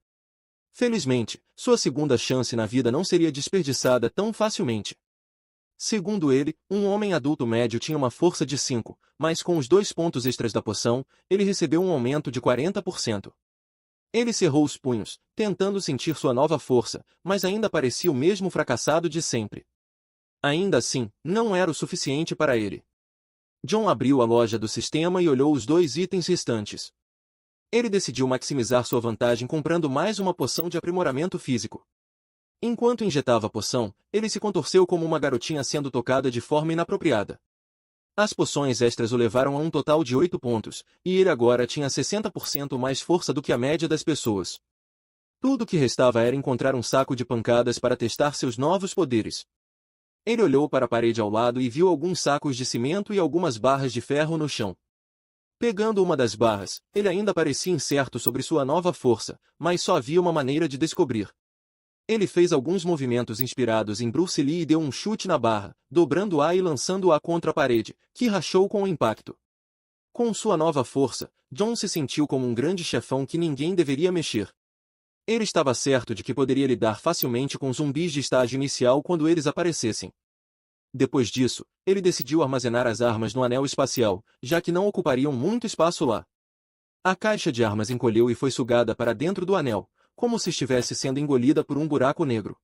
Felizmente, sua segunda chance na vida não seria desperdiçada tão facilmente. Segundo ele, um homem adulto médio tinha uma força de 5, mas com os 2 pontos extras da poção, ele recebeu um aumento de 40%. Ele cerrou os punhos, tentando sentir sua nova força, mas ainda parecia o mesmo fracassado de sempre. Ainda assim, não era o suficiente para ele. John abriu a loja do sistema e olhou os 2 itens restantes. Ele decidiu maximizar sua vantagem comprando mais uma poção de aprimoramento físico. Enquanto injetava a poção, ele se contorceu como uma garotinha sendo tocada de forma inapropriada. As poções extras o levaram a um total de 8 pontos, e ele agora tinha 60% mais força do que a média das pessoas. Tudo o que restava era encontrar um saco de pancadas para testar seus novos poderes. Ele olhou para a parede ao lado e viu alguns sacos de cimento e algumas barras de ferro no chão. Pegando uma das barras, ele ainda parecia incerto sobre sua nova força, mas só havia uma maneira de descobrir. Ele fez alguns movimentos inspirados em Bruce Lee e deu um chute na barra, dobrando-a e lançando-a contra a parede, que rachou com o impacto. Com sua nova força, John se sentiu como um grande chefão que ninguém deveria mexer. Ele estava certo de que poderia lidar facilmente com zumbis de estágio inicial quando eles aparecessem. Depois disso, ele decidiu armazenar as armas no anel espacial, já que não ocupariam muito espaço lá. A caixa de armas encolheu e foi sugada para dentro do anel, como se estivesse sendo engolida por um buraco negro.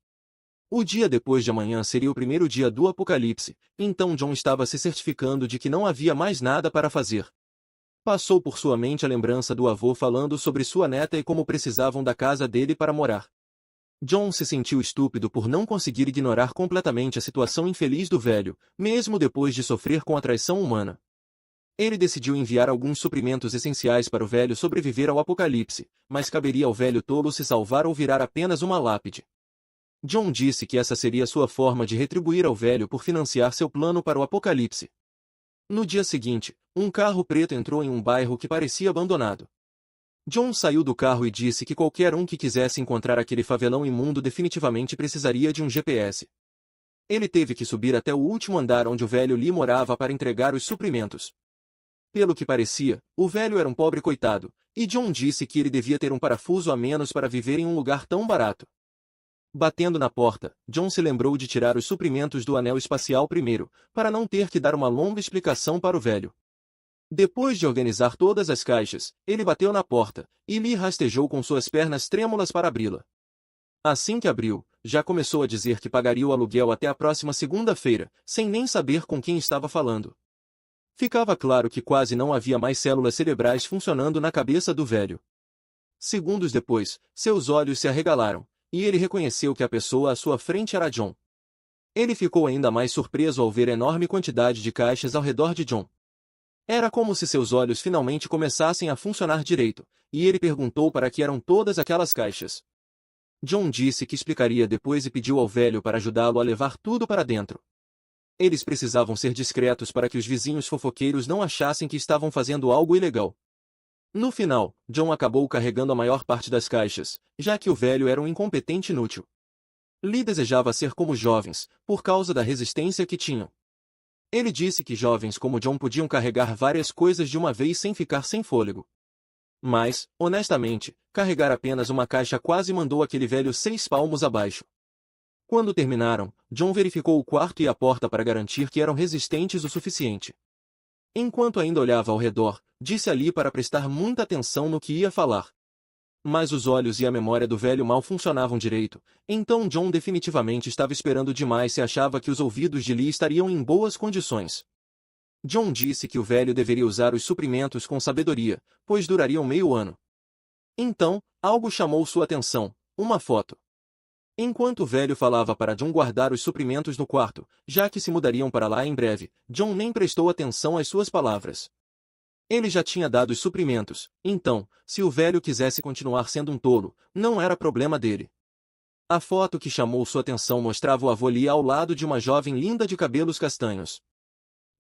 O dia depois de amanhã seria o primeiro dia do apocalipse, então John estava se certificando de que não havia mais nada para fazer. Passou por sua mente a lembrança do avô falando sobre sua neta e como precisavam da casa dele para morar. John se sentiu estúpido por não conseguir ignorar completamente a situação infeliz do velho, mesmo depois de sofrer com a traição humana. Ele decidiu enviar alguns suprimentos essenciais para o velho sobreviver ao apocalipse, mas caberia ao velho tolo se salvar ou virar apenas uma lápide. John disse que essa seria sua forma de retribuir ao velho por financiar seu plano para o apocalipse. No dia seguinte, um carro preto entrou em um bairro que parecia abandonado. John saiu do carro e disse que qualquer um que quisesse encontrar aquele favelão imundo definitivamente precisaria de um GPS. Ele teve que subir até o último andar onde o velho Lee morava para entregar os suprimentos. Pelo que parecia, o velho era um pobre coitado, e John disse que ele devia ter um parafuso a menos para viver em um lugar tão barato. Batendo na porta, John se lembrou de tirar os suprimentos do anel espacial primeiro, para não ter que dar uma longa explicação para o velho. Depois de organizar todas as caixas, ele bateu na porta, e Lee rastejou com suas pernas trêmulas para abri-la. Assim que abriu, já começou a dizer que pagaria o aluguel até a próxima segunda-feira, sem nem saber com quem estava falando. Ficava claro que quase não havia mais células cerebrais funcionando na cabeça do velho. Segundos depois, seus olhos se arregalaram, e ele reconheceu que a pessoa à sua frente era John. Ele ficou ainda mais surpreso ao ver a enorme quantidade de caixas ao redor de John. Era como se seus olhos finalmente começassem a funcionar direito, e ele perguntou para que eram todas aquelas caixas. John disse que explicaria depois e pediu ao velho para ajudá-lo a levar tudo para dentro. Eles precisavam ser discretos para que os vizinhos fofoqueiros não achassem que estavam fazendo algo ilegal. No final, John acabou carregando a maior parte das caixas, já que o velho era um incompetente inútil. Lee desejava ser como jovens, por causa da resistência que tinham. Ele disse que jovens como John podiam carregar várias coisas de uma vez sem ficar sem fôlego. Mas, honestamente, carregar apenas uma caixa quase mandou aquele velho 6 palmos abaixo. Quando terminaram, John verificou o quarto e a porta para garantir que eram resistentes o suficiente. Enquanto ainda olhava ao redor, disse a Lee para prestar muita atenção no que ia falar. Mas os olhos e a memória do velho mal funcionavam direito, então John definitivamente estava esperando demais se achava que os ouvidos de Lee estariam em boas condições. John disse que o velho deveria usar os suprimentos com sabedoria, pois durariam meio ano. Então, algo chamou sua atenção, uma foto. Enquanto o velho falava para John guardar os suprimentos no quarto, já que se mudariam para lá em breve, John nem prestou atenção às suas palavras. Ele já tinha dado os suprimentos, então, se o velho quisesse continuar sendo um tolo, não era problema dele. A foto que chamou sua atenção mostrava o avô Lee ao lado de uma jovem linda de cabelos castanhos.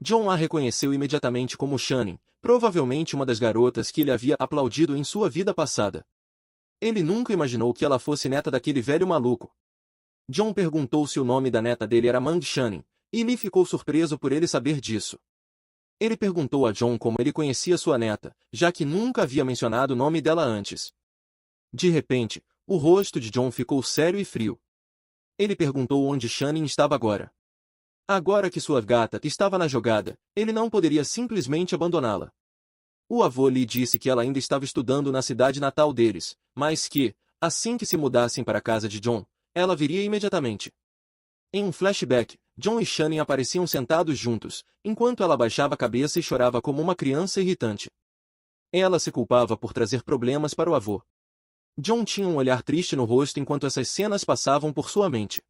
John a reconheceu imediatamente como Shannon, provavelmente uma das garotas que ele havia aplaudido em sua vida passada. Ele nunca imaginou que ela fosse neta daquele velho maluco. John perguntou se o nome da neta dele era Mang Shannon, e Lee ficou surpreso por ele saber disso. Ele perguntou a John como ele conhecia sua neta, já que nunca havia mencionado o nome dela antes. De repente, o rosto de John ficou sério e frio. Ele perguntou onde Shannon estava agora. Agora que sua gata estava na jogada, ele não poderia simplesmente abandoná-la. O avô lhe disse que ela ainda estava estudando na cidade natal deles, mas que, assim que se mudassem para a casa de John, ela viria imediatamente. Em um flashback, John e Shannon apareciam sentados juntos, enquanto ela baixava a cabeça e chorava como uma criança irritante. Ela se culpava por trazer problemas para o avô. John tinha um olhar triste no rosto enquanto essas cenas passavam por sua mente.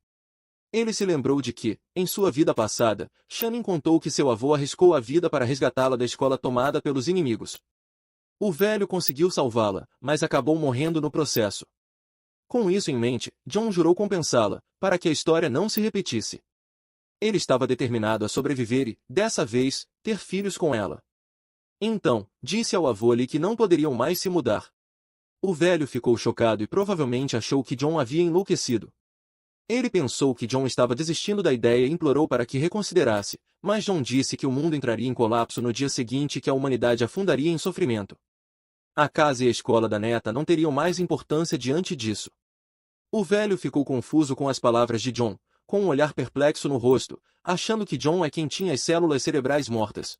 Ele se lembrou de que, em sua vida passada, Shannon contou que seu avô arriscou a vida para resgatá-la da escola tomada pelos inimigos. O velho conseguiu salvá-la, mas acabou morrendo no processo. Com isso em mente, John jurou compensá-la, para que a história não se repetisse. Ele estava determinado a sobreviver e, dessa vez, ter filhos com ela. Então, disse ao avô Lee que não poderiam mais se mudar. O velho ficou chocado e provavelmente achou que John havia enlouquecido. Ele pensou que John estava desistindo da ideia e implorou para que reconsiderasse, mas John disse que o mundo entraria em colapso no dia seguinte e que a humanidade afundaria em sofrimento. A casa e a escola da neta não teriam mais importância diante disso. O velho ficou confuso com as palavras de John, com um olhar perplexo no rosto, achando que John é quem tinha as células cerebrais mortas.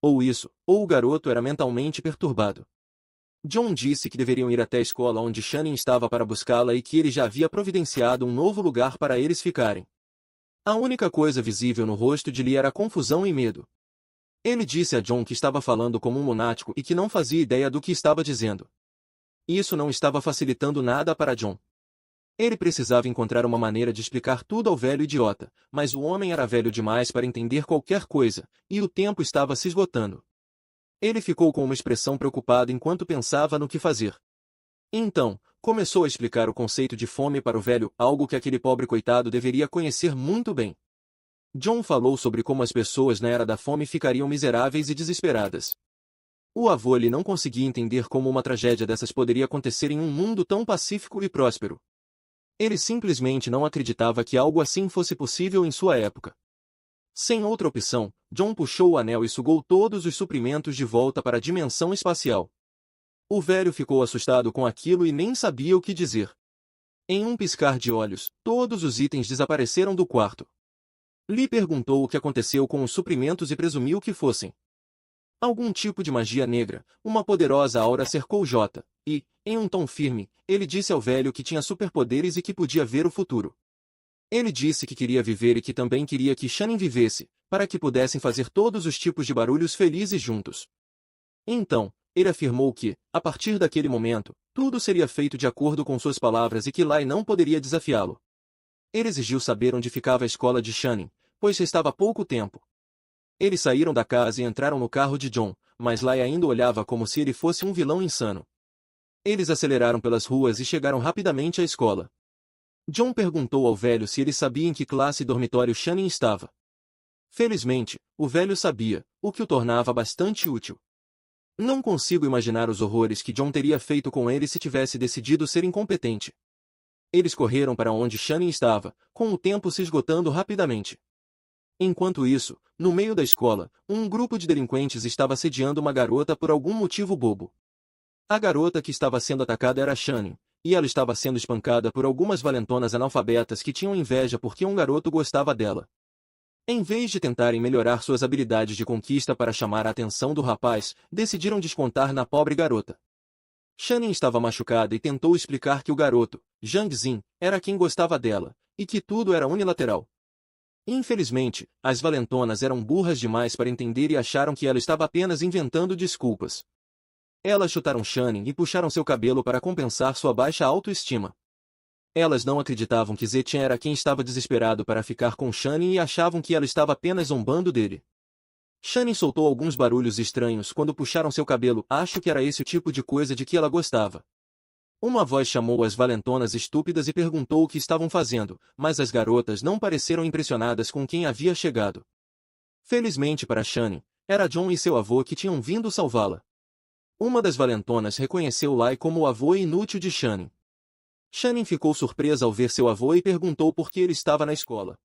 Ou isso, ou o garoto era mentalmente perturbado. John disse que deveriam ir até a escola onde Shannon estava para buscá-la e que ele já havia providenciado um novo lugar para eles ficarem. A única coisa visível no rosto de Lee era confusão e medo. Ele disse a John que estava falando como um lunático e que não fazia ideia do que estava dizendo. Isso não estava facilitando nada para John. Ele precisava encontrar uma maneira de explicar tudo ao velho idiota, mas o homem era velho demais para entender qualquer coisa, e o tempo estava se esgotando. Ele ficou com uma expressão preocupada enquanto pensava no que fazer. Então, começou a explicar o conceito de fome para o velho, algo que aquele pobre coitado deveria conhecer muito bem. John falou sobre como as pessoas na era da fome ficariam miseráveis e desesperadas. O avô lhe não conseguia entender como uma tragédia dessas poderia acontecer em um mundo tão pacífico e próspero. Ele simplesmente não acreditava que algo assim fosse possível em sua época. Sem outra opção, John puxou o anel e sugou todos os suprimentos de volta para a dimensão espacial. O velho ficou assustado com aquilo e nem sabia o que dizer. Em um piscar de olhos, todos os itens desapareceram do quarto. Lee perguntou o que aconteceu com os suprimentos e presumiu que fossem algum tipo de magia negra. Uma poderosa aura cercou J, e, em um tom firme, ele disse ao velho que tinha superpoderes e que podia ver o futuro. Ele disse que queria viver e que também queria que Shannon vivesse, para que pudessem fazer todos os tipos de barulhos felizes juntos. Então, ele afirmou que, a partir daquele momento, tudo seria feito de acordo com suas palavras e que Lai não poderia desafiá-lo. Ele exigiu saber onde ficava a escola de Shannon, pois restava pouco tempo. Eles saíram da casa e entraram no carro de John, mas Lai ainda olhava como se ele fosse um vilão insano. Eles aceleraram pelas ruas e chegaram rapidamente à escola. John perguntou ao velho se ele sabia em que classe e dormitório Shannon estava. Felizmente, o velho sabia, o que o tornava bastante útil. Não consigo imaginar os horrores que John teria feito com ele se tivesse decidido ser incompetente. Eles correram para onde Shannon estava, com o tempo se esgotando rapidamente. Enquanto isso, no meio da escola, um grupo de delinquentes estava assediando uma garota por algum motivo bobo. A garota que estava sendo atacada era Shannon, e ela estava sendo espancada por algumas valentonas analfabetas que tinham inveja porque um garoto gostava dela. Em vez de tentarem melhorar suas habilidades de conquista para chamar a atenção do rapaz, decidiram descontar na pobre garota. Shannon estava machucada e tentou explicar que o garoto, Zhang Xin, era quem gostava dela, e que tudo era unilateral. Infelizmente, as valentonas eram burras demais para entender e acharam que ela estava apenas inventando desculpas. Elas chutaram Shannon e puxaram seu cabelo para compensar sua baixa autoestima. Elas não acreditavam que Zetian era quem estava desesperado para ficar com Shannon e achavam que ela estava apenas zombando dele. Shannon soltou alguns barulhos estranhos quando puxaram seu cabelo. Acho que era esse o tipo de coisa de que ela gostava. Uma voz chamou as valentonas estúpidas e perguntou o que estavam fazendo, mas as garotas não pareceram impressionadas com quem havia chegado. Felizmente para Shannon, era John e seu avô que tinham vindo salvá-la. Uma das valentonas reconheceu Lai como o avô inútil de Shannon. Shannon ficou surpresa ao ver seu avô e perguntou por que ele estava na escola.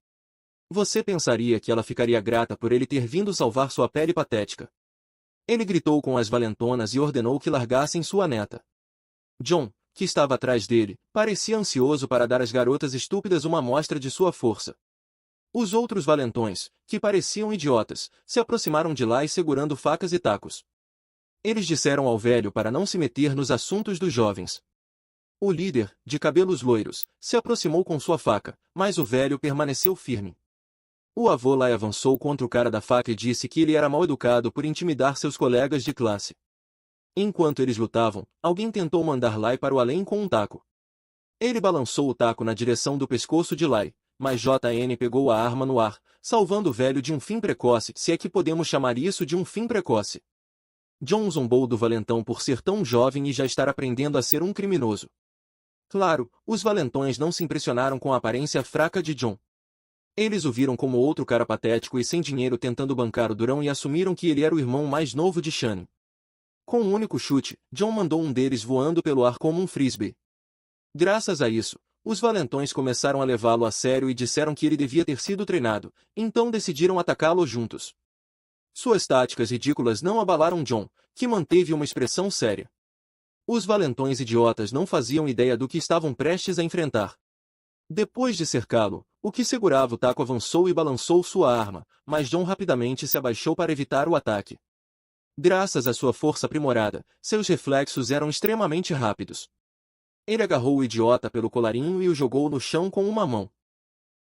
Você pensaria que ela ficaria grata por ele ter vindo salvar sua pele patética. Ele gritou com as valentonas e ordenou que largassem sua neta. John, que estava atrás dele, parecia ansioso para dar às garotas estúpidas uma amostra de sua força. Os outros valentões, que pareciam idiotas, se aproximaram de lá e segurando facas e tacos. Eles disseram ao velho para não se meter nos assuntos dos jovens. O líder, de cabelos loiros, se aproximou com sua faca, mas o velho permaneceu firme. O avô Lai avançou contra o cara da faca e disse que ele era mal educado por intimidar seus colegas de classe. Enquanto eles lutavam, alguém tentou mandar Lai para o além com um taco. Ele balançou o taco na direção do pescoço de Lai, mas JN pegou a arma no ar, salvando o velho de um fim precoce, se é que podemos chamar isso de um fim precoce. John zombou do valentão por ser tão jovem e já estar aprendendo a ser um criminoso. Claro, os valentões não se impressionaram com a aparência fraca de John. Eles o viram como outro cara patético e sem dinheiro tentando bancar o durão e assumiram que ele era o irmão mais novo de Shannon. Com um único chute, John mandou um deles voando pelo ar como um frisbee. Graças a isso, os valentões começaram a levá-lo a sério e disseram que ele devia ter sido treinado, então decidiram atacá-lo juntos. Suas táticas ridículas não abalaram John, que manteve uma expressão séria. Os valentões idiotas não faziam ideia do que estavam prestes a enfrentar. Depois de cercá-lo, o que segurava o taco avançou e balançou sua arma, mas John rapidamente se abaixou para evitar o ataque. Graças à sua força aprimorada, seus reflexos eram extremamente rápidos. Ele agarrou o idiota pelo colarinho e o jogou no chão com uma mão.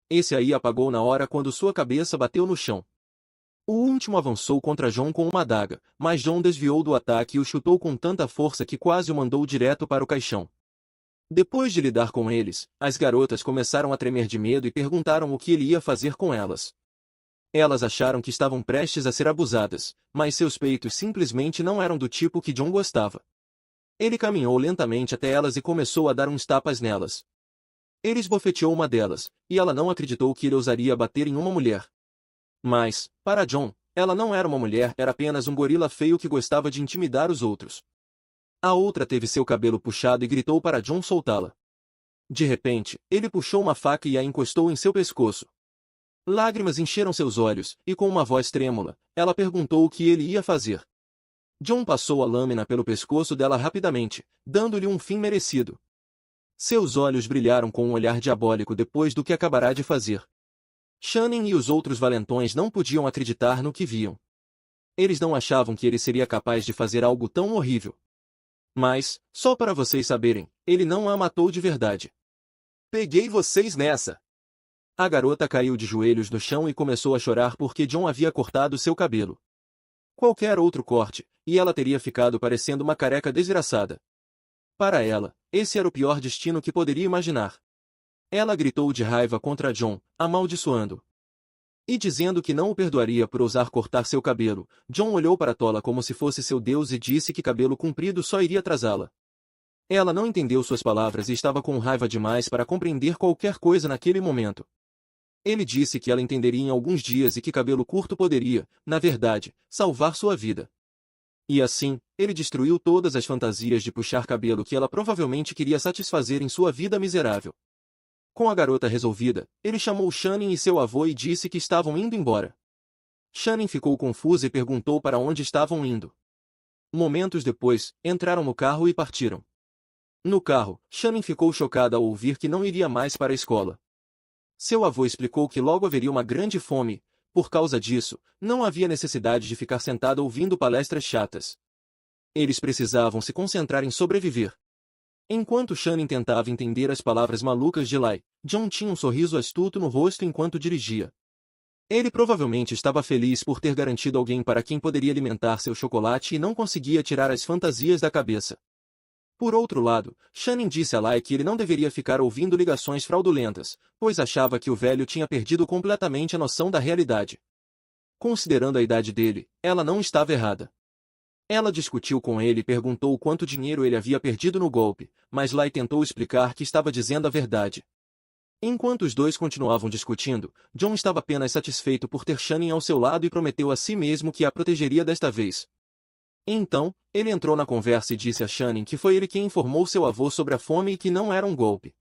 Esse aí apagou na hora quando sua cabeça bateu no chão. O último avançou contra John com uma adaga, mas John desviou do ataque e o chutou com tanta força que quase o mandou direto para o caixão. Depois de lidar com eles, as garotas começaram a tremer de medo e perguntaram o que ele ia fazer com elas. Elas acharam que estavam prestes a ser abusadas, mas seus peitos simplesmente não eram do tipo que John gostava. Ele caminhou lentamente até elas e começou a dar uns tapas nelas. Ele esbofeteou uma delas, e ela não acreditou que ele ousaria bater em uma mulher. Mas, para John, ela não era uma mulher, era apenas um gorila feio que gostava de intimidar os outros. A outra teve seu cabelo puxado e gritou para John soltá-la. De repente, ele puxou uma faca e a encostou em seu pescoço. Lágrimas encheram seus olhos, e com uma voz trêmula, ela perguntou o que ele ia fazer. John passou a lâmina pelo pescoço dela rapidamente, dando-lhe um fim merecido. Seus olhos brilharam com um olhar diabólico depois do que acabará de fazer. Shannon e os outros valentões não podiam acreditar no que viam. Eles não achavam que ele seria capaz de fazer algo tão horrível. Mas, só para vocês saberem, ele não a matou de verdade. Peguei vocês nessa! A garota caiu de joelhos no chão e começou a chorar porque John havia cortado seu cabelo. Qualquer outro corte, e ela teria ficado parecendo uma careca desgraçada. Para ela, esse era o pior destino que poderia imaginar. Ela gritou de raiva contra John, amaldiçoando. E dizendo que não o perdoaria por ousar cortar seu cabelo, John olhou para Tola como se fosse seu Deus e disse que cabelo comprido só iria atrasá-la. Ela não entendeu suas palavras e estava com raiva demais para compreender qualquer coisa naquele momento. Ele disse que ela entenderia em alguns dias e que cabelo curto poderia, na verdade, salvar sua vida. E assim, ele destruiu todas as fantasias de puxar cabelo que ela provavelmente queria satisfazer em sua vida miserável. Com a garota resolvida, ele chamou Shannon e seu avô e disse que estavam indo embora. Shannon ficou confusa e perguntou para onde estavam indo. Momentos depois, entraram no carro e partiram. No carro, Shannon ficou chocada ao ouvir que não iria mais para a escola. Seu avô explicou que logo haveria uma grande fome, por causa disso, não havia necessidade de ficar sentada ouvindo palestras chatas. Eles precisavam se concentrar em sobreviver. Enquanto Shannon tentava entender as palavras malucas de Lai, John tinha um sorriso astuto no rosto enquanto dirigia. Ele provavelmente estava feliz por ter garantido alguém para quem poderia alimentar seu chocolate e não conseguia tirar as fantasias da cabeça. Por outro lado, Shannon disse a Lai que ele não deveria ficar ouvindo ligações fraudulentas, pois achava que o velho tinha perdido completamente a noção da realidade. Considerando a idade dele, ela não estava errada. Ela discutiu com ele e perguntou quanto dinheiro ele havia perdido no golpe, mas Lai tentou explicar que estava dizendo a verdade. Enquanto os dois continuavam discutindo, John estava apenas satisfeito por ter Shannon ao seu lado e prometeu a si mesmo que a protegeria desta vez. Então, ele entrou na conversa e disse a Shannon que foi ele quem informou seu avô sobre a fome e que não era um golpe.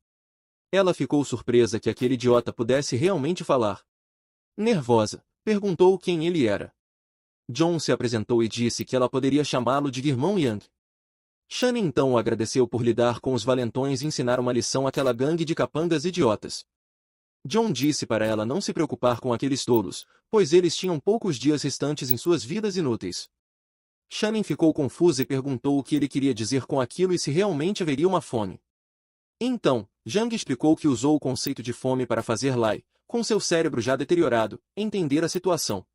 Ela ficou surpresa que aquele idiota pudesse realmente falar. Nervosa, perguntou quem ele era. John se apresentou e disse que ela poderia chamá-lo de irmão Yang. Shannon então o agradeceu por lidar com os valentões e ensinar uma lição àquela gangue de capangas idiotas. John disse para ela não se preocupar com aqueles tolos, pois eles tinham poucos dias restantes em suas vidas inúteis. Shannon ficou confusa e perguntou o que ele queria dizer com aquilo e se realmente haveria uma fome. Então, Jang explicou que usou o conceito de fome para fazer Lai, com seu cérebro já deteriorado, entender a situação.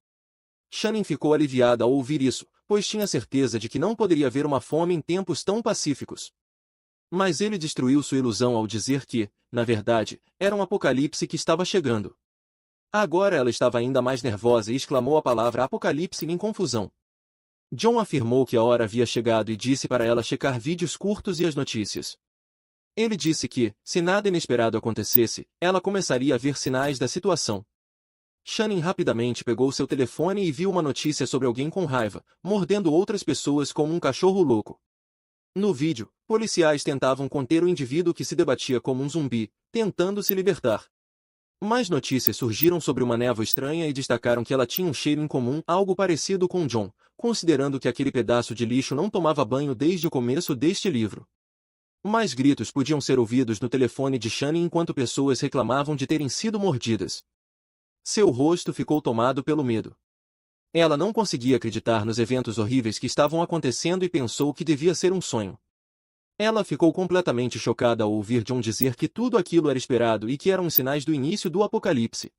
Shannon ficou aliviada ao ouvir isso, pois tinha certeza de que não poderia haver uma fome em tempos tão pacíficos. Mas ele destruiu sua ilusão ao dizer que, na verdade, era um apocalipse que estava chegando. Agora ela estava ainda mais nervosa e exclamou a palavra apocalipse em confusão. John afirmou que a hora havia chegado e disse para ela checar vídeos curtos e as notícias. Ele disse que, se nada inesperado acontecesse, ela começaria a ver sinais da situação. Shannon rapidamente pegou seu telefone e viu uma notícia sobre alguém com raiva, mordendo outras pessoas como um cachorro louco. No vídeo, policiais tentavam conter o indivíduo que se debatia como um zumbi, tentando se libertar. Mais notícias surgiram sobre uma névoa estranha e destacaram que ela tinha um cheiro incomum, algo parecido com John, considerando que aquele pedaço de lixo não tomava banho desde o começo deste livro. Mais gritos podiam ser ouvidos no telefone de Shannon enquanto pessoas reclamavam de terem sido mordidas. Seu rosto ficou tomado pelo medo. Ela não conseguia acreditar nos eventos horríveis que estavam acontecendo e pensou que devia ser um sonho. Ela ficou completamente chocada ao ouvir John dizer que tudo aquilo era esperado e que eram os sinais do início do apocalipse.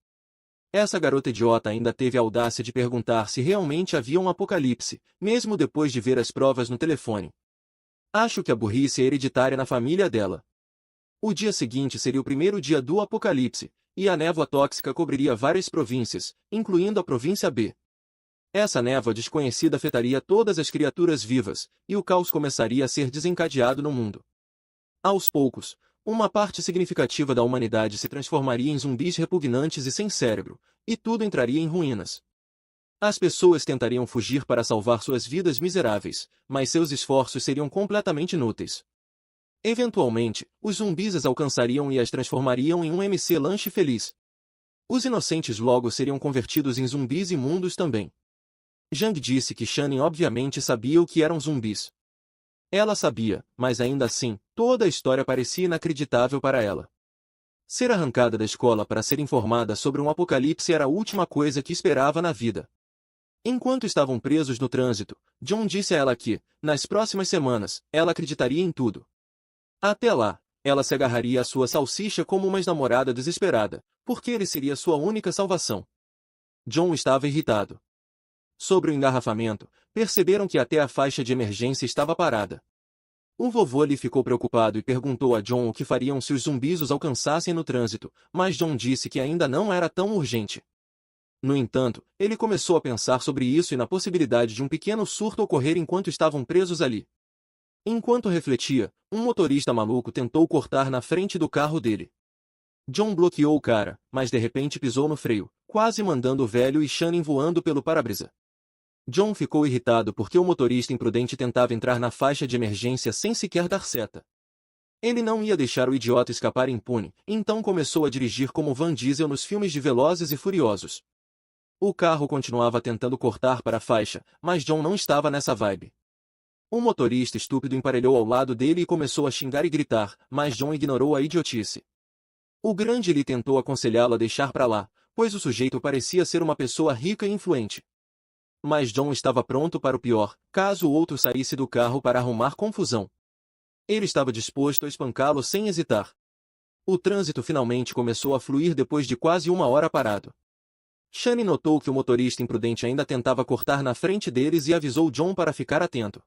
Essa garota idiota ainda teve a audácia de perguntar se realmente havia um apocalipse, mesmo depois de ver as provas no telefone. Acho que a burrice é hereditária na família dela. O dia seguinte seria o primeiro dia do apocalipse, e a névoa tóxica cobriria várias províncias, incluindo a província B. Essa névoa desconhecida afetaria todas as criaturas vivas, e o caos começaria a ser desencadeado no mundo. Aos poucos, uma parte significativa da humanidade se transformaria em zumbis repugnantes e sem cérebro, e tudo entraria em ruínas. As pessoas tentariam fugir para salvar suas vidas miseráveis, mas seus esforços seriam completamente inúteis. Eventualmente, os zumbis as alcançariam e as transformariam em um MC lanche feliz. Os inocentes logo seriam convertidos em zumbis imundos também. Jang disse que Shannon obviamente sabia o que eram zumbis. Ela sabia, mas ainda assim, toda a história parecia inacreditável para ela. Ser arrancada da escola para ser informada sobre um apocalipse era a última coisa que esperava na vida. Enquanto estavam presos no trânsito, John disse a ela que, nas próximas semanas, ela acreditaria em tudo. Até lá, ela se agarraria à sua salsicha como uma ex-namorada desesperada, porque ele seria sua única salvação. John estava irritado. Sobre o engarrafamento, perceberam que até a faixa de emergência estava parada. O vovô lhe ficou preocupado e perguntou a John o que fariam se os zumbis os alcançassem no trânsito, mas John disse que ainda não era tão urgente. No entanto, ele começou a pensar sobre isso e na possibilidade de um pequeno surto ocorrer enquanto estavam presos ali. Enquanto refletia, um motorista maluco tentou cortar na frente do carro dele. John bloqueou o cara, mas de repente pisou no freio, quase mandando o velho e Shannon voando pelo para-brisa. John ficou irritado porque o motorista imprudente tentava entrar na faixa de emergência sem sequer dar seta. Ele não ia deixar o idiota escapar impune, então começou a dirigir como Van Diesel nos filmes de Velozes e Furiosos. O carro continuava tentando cortar para a faixa, mas John não estava nessa vibe. Um motorista estúpido emparelhou ao lado dele e começou a xingar e gritar, mas John ignorou a idiotice. O grande Lee tentou aconselhá-lo a deixar para lá, pois o sujeito parecia ser uma pessoa rica e influente. Mas John estava pronto para o pior, caso o outro saísse do carro para arrumar confusão. Ele estava disposto a espancá-lo sem hesitar. O trânsito finalmente começou a fluir depois de quase uma hora parado. Shane notou que o motorista imprudente ainda tentava cortar na frente deles e avisou John para ficar atento.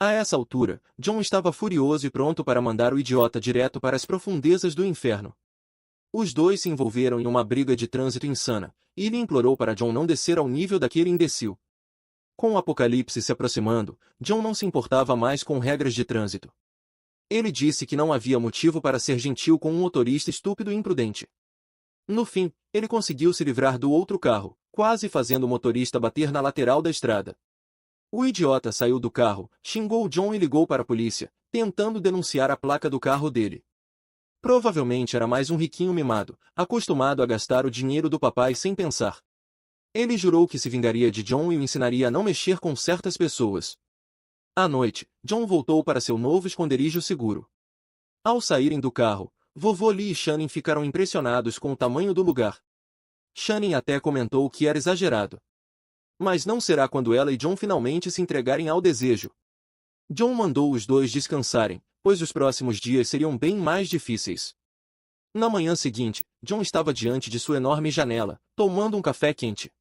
A essa altura, John estava furioso e pronto para mandar o idiota direto para as profundezas do inferno. Os dois se envolveram em uma briga de trânsito insana, e ele implorou para John não descer ao nível daquele imbecil. Com o apocalipse se aproximando, John não se importava mais com regras de trânsito. Ele disse que não havia motivo para ser gentil com um motorista estúpido e imprudente. No fim, ele conseguiu se livrar do outro carro, quase fazendo o motorista bater na lateral da estrada. O idiota saiu do carro, xingou John e ligou para a polícia, tentando denunciar a placa do carro dele. Provavelmente era mais um riquinho mimado, acostumado a gastar o dinheiro do papai sem pensar. Ele jurou que se vingaria de John e o ensinaria a não mexer com certas pessoas. À noite, John voltou para seu novo esconderijo seguro. Ao saírem do carro, vovô Lee e Shannon ficaram impressionados com o tamanho do lugar. Shannon até comentou que era exagerado. Mas não será quando ela e John finalmente se entregarem ao desejo. John mandou os dois descansarem, pois os próximos dias seriam bem mais difíceis. Na manhã seguinte, John estava diante de sua enorme janela, tomando um café quente.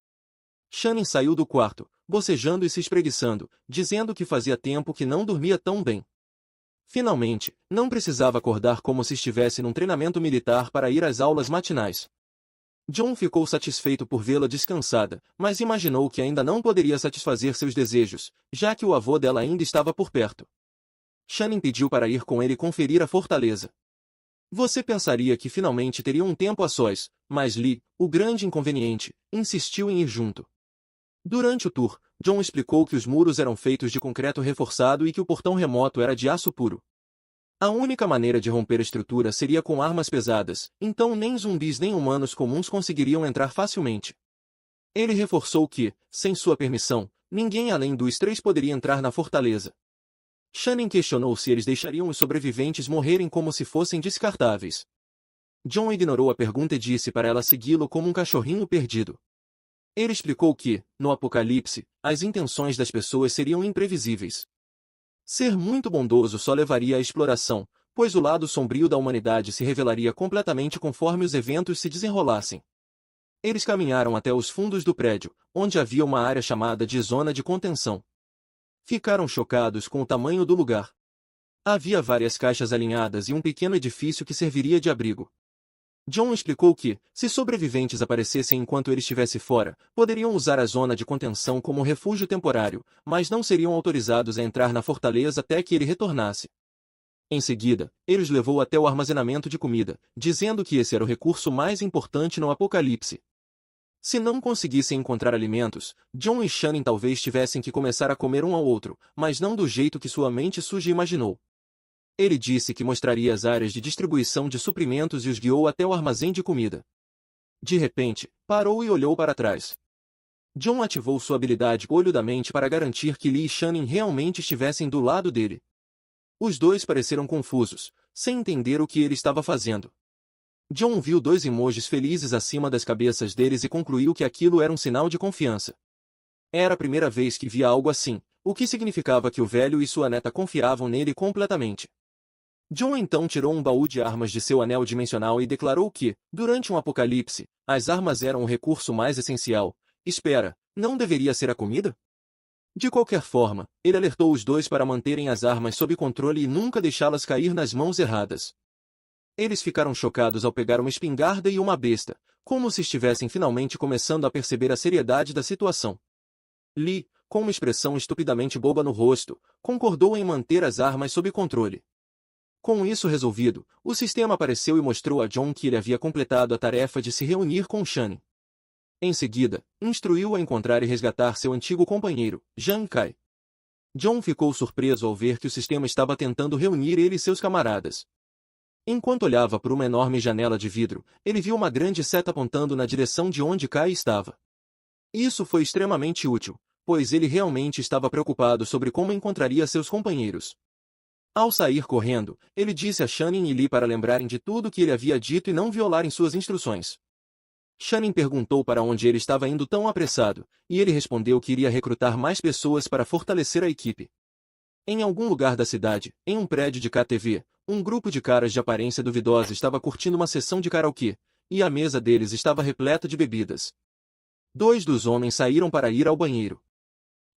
Shannon saiu do quarto, bocejando e se espreguiçando, dizendo que fazia tempo que não dormia tão bem. Finalmente, não precisava acordar como se estivesse num treinamento militar para ir às aulas matinais. John ficou satisfeito por vê-la descansada, mas imaginou que ainda não poderia satisfazer seus desejos, já que o avô dela ainda estava por perto. Shannon pediu para ir com ele conferir a fortaleza. Você pensaria que finalmente teriam um tempo a sós, mas Lee, o grande inconveniente, insistiu em ir junto. Durante o tour, John explicou que os muros eram feitos de concreto reforçado e que o portão remoto era de aço puro. A única maneira de romper a estrutura seria com armas pesadas, então nem zumbis nem humanos comuns conseguiriam entrar facilmente. Ele reforçou que, sem sua permissão, ninguém além dos três poderia entrar na fortaleza. Shannon questionou se eles deixariam os sobreviventes morrerem como se fossem descartáveis. John ignorou a pergunta e disse para ela segui-lo como um cachorrinho perdido. Ele explicou que, no apocalipse, as intenções das pessoas seriam imprevisíveis. Ser muito bondoso só levaria à exploração, pois o lado sombrio da humanidade se revelaria completamente conforme os eventos se desenrolassem. Eles caminharam até os fundos do prédio, onde havia uma área chamada de zona de contenção. Ficaram chocados com o tamanho do lugar. Havia várias caixas alinhadas e um pequeno edifício que serviria de abrigo. John explicou que, se sobreviventes aparecessem enquanto ele estivesse fora, poderiam usar a zona de contenção como refúgio temporário, mas não seriam autorizados a entrar na fortaleza até que ele retornasse. Em seguida, ele os levou até o armazenamento de comida, dizendo que esse era o recurso mais importante no apocalipse. Se não conseguissem encontrar alimentos, John e Shannon talvez tivessem que começar a comer um ao outro, mas não do jeito que sua mente suja imaginou. Ele disse que mostraria as áreas de distribuição de suprimentos e os guiou até o armazém de comida. De repente, parou e olhou para trás. John ativou sua habilidade Olho da Mente para garantir que Lee e Shannon realmente estivessem do lado dele. Os dois pareceram confusos, sem entender o que ele estava fazendo. John viu dois emojis felizes acima das cabeças deles e concluiu que aquilo era um sinal de confiança. Era a primeira vez que via algo assim, o que significava que o velho e sua neta confiavam nele completamente. John então tirou um baú de armas de seu anel dimensional e declarou que, durante um apocalipse, as armas eram o recurso mais essencial. Espera, não deveria ser a comida? De qualquer forma, ele alertou os dois para manterem as armas sob controle e nunca deixá-las cair nas mãos erradas. Eles ficaram chocados ao pegar uma espingarda e uma besta, como se estivessem finalmente começando a perceber a seriedade da situação. Lee, com uma expressão estupidamente boba no rosto, concordou em manter as armas sob controle. Com isso resolvido, o sistema apareceu e mostrou a John que ele havia completado a tarefa de se reunir com Shannon. Em seguida, instruiu-o a encontrar e resgatar seu antigo companheiro, Jan Kai. John ficou surpreso ao ver que o sistema estava tentando reunir ele e seus camaradas. Enquanto olhava por uma enorme janela de vidro, ele viu uma grande seta apontando na direção de onde Kai estava. Isso foi extremamente útil, pois ele realmente estava preocupado sobre como encontraria seus companheiros. Ao sair correndo, ele disse a Shannon e Lee para lembrarem de tudo que ele havia dito e não violarem suas instruções. Shannon perguntou para onde ele estava indo tão apressado, e ele respondeu que iria recrutar mais pessoas para fortalecer a equipe. Em algum lugar da cidade, em um prédio de KTV, um grupo de caras de aparência duvidosa estava curtindo uma sessão de karaokê, e a mesa deles estava repleta de bebidas. 2 dos homens saíram para ir ao banheiro.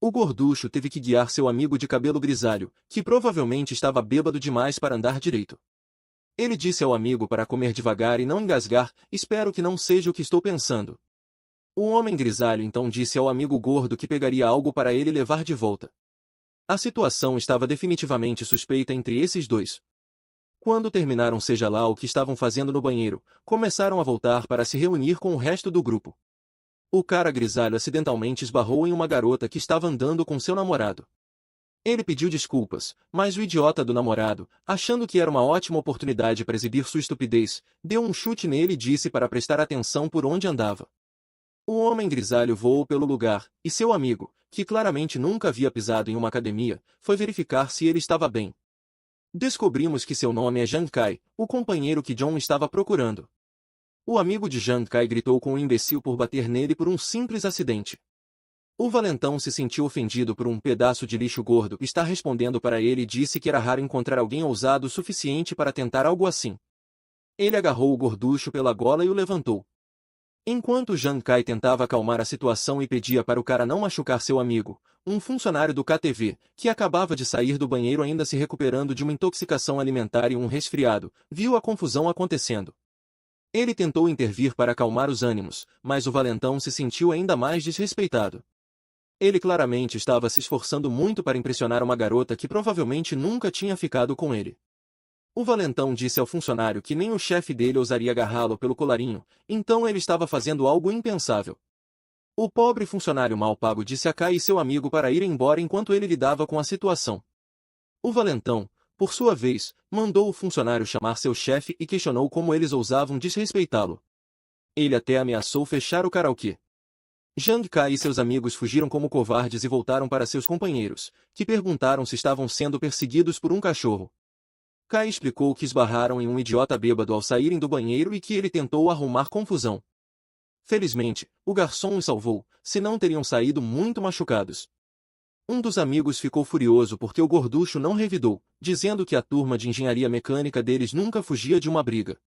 O gorducho teve que guiar seu amigo de cabelo grisalho, que provavelmente estava bêbado demais para andar direito. Ele disse ao amigo para comer devagar e não engasgar, espero que não seja o que estou pensando. O homem grisalho então disse ao amigo gordo que pegaria algo para ele levar de volta. A situação estava definitivamente suspeita entre esses dois. Quando terminaram seja lá o que estavam fazendo no banheiro, começaram a voltar para se reunir com o resto do grupo. O cara grisalho acidentalmente esbarrou em uma garota que estava andando com seu namorado. Ele pediu desculpas, mas o idiota do namorado, achando que era uma ótima oportunidade para exibir sua estupidez, deu um chute nele e disse para prestar atenção por onde andava. O homem grisalho voou pelo lugar, e seu amigo, que claramente nunca havia pisado em uma academia, foi verificar se ele estava bem. Descobrimos que seu nome é Jang Kai, o companheiro que John estava procurando. O amigo de Jang Kai gritou com o imbecil por bater nele por um simples acidente. O valentão se sentiu ofendido por um pedaço de lixo gordo estar respondendo para ele e disse que era raro encontrar alguém ousado o suficiente para tentar algo assim. Ele agarrou o gorducho pela gola e o levantou. Enquanto Jang Kai tentava acalmar a situação e pedia para o cara não machucar seu amigo, um funcionário do KTV, que acabava de sair do banheiro ainda se recuperando de uma intoxicação alimentar e um resfriado, viu a confusão acontecendo. Ele tentou intervir para acalmar os ânimos, mas o valentão se sentiu ainda mais desrespeitado. Ele claramente estava se esforçando muito para impressionar uma garota que provavelmente nunca tinha ficado com ele. O valentão disse ao funcionário que nem o chefe dele ousaria agarrá-lo pelo colarinho, então ele estava fazendo algo impensável. O pobre funcionário mal pago disse a Kai e seu amigo para ir embora enquanto ele lidava com a situação. O valentão, por sua vez, mandou o funcionário chamar seu chefe e questionou como eles ousavam desrespeitá-lo. Ele até ameaçou fechar o karaokê. Jang Kai e seus amigos fugiram como covardes e voltaram para seus companheiros, que perguntaram se estavam sendo perseguidos por um cachorro. Kai explicou que esbarraram em um idiota bêbado ao saírem do banheiro e que ele tentou arrumar confusão. Felizmente, o garçom os salvou, senão teriam saído muito machucados. Um dos amigos ficou furioso porque o gorducho não revidou, dizendo que a turma de engenharia mecânica deles nunca fugia de uma briga.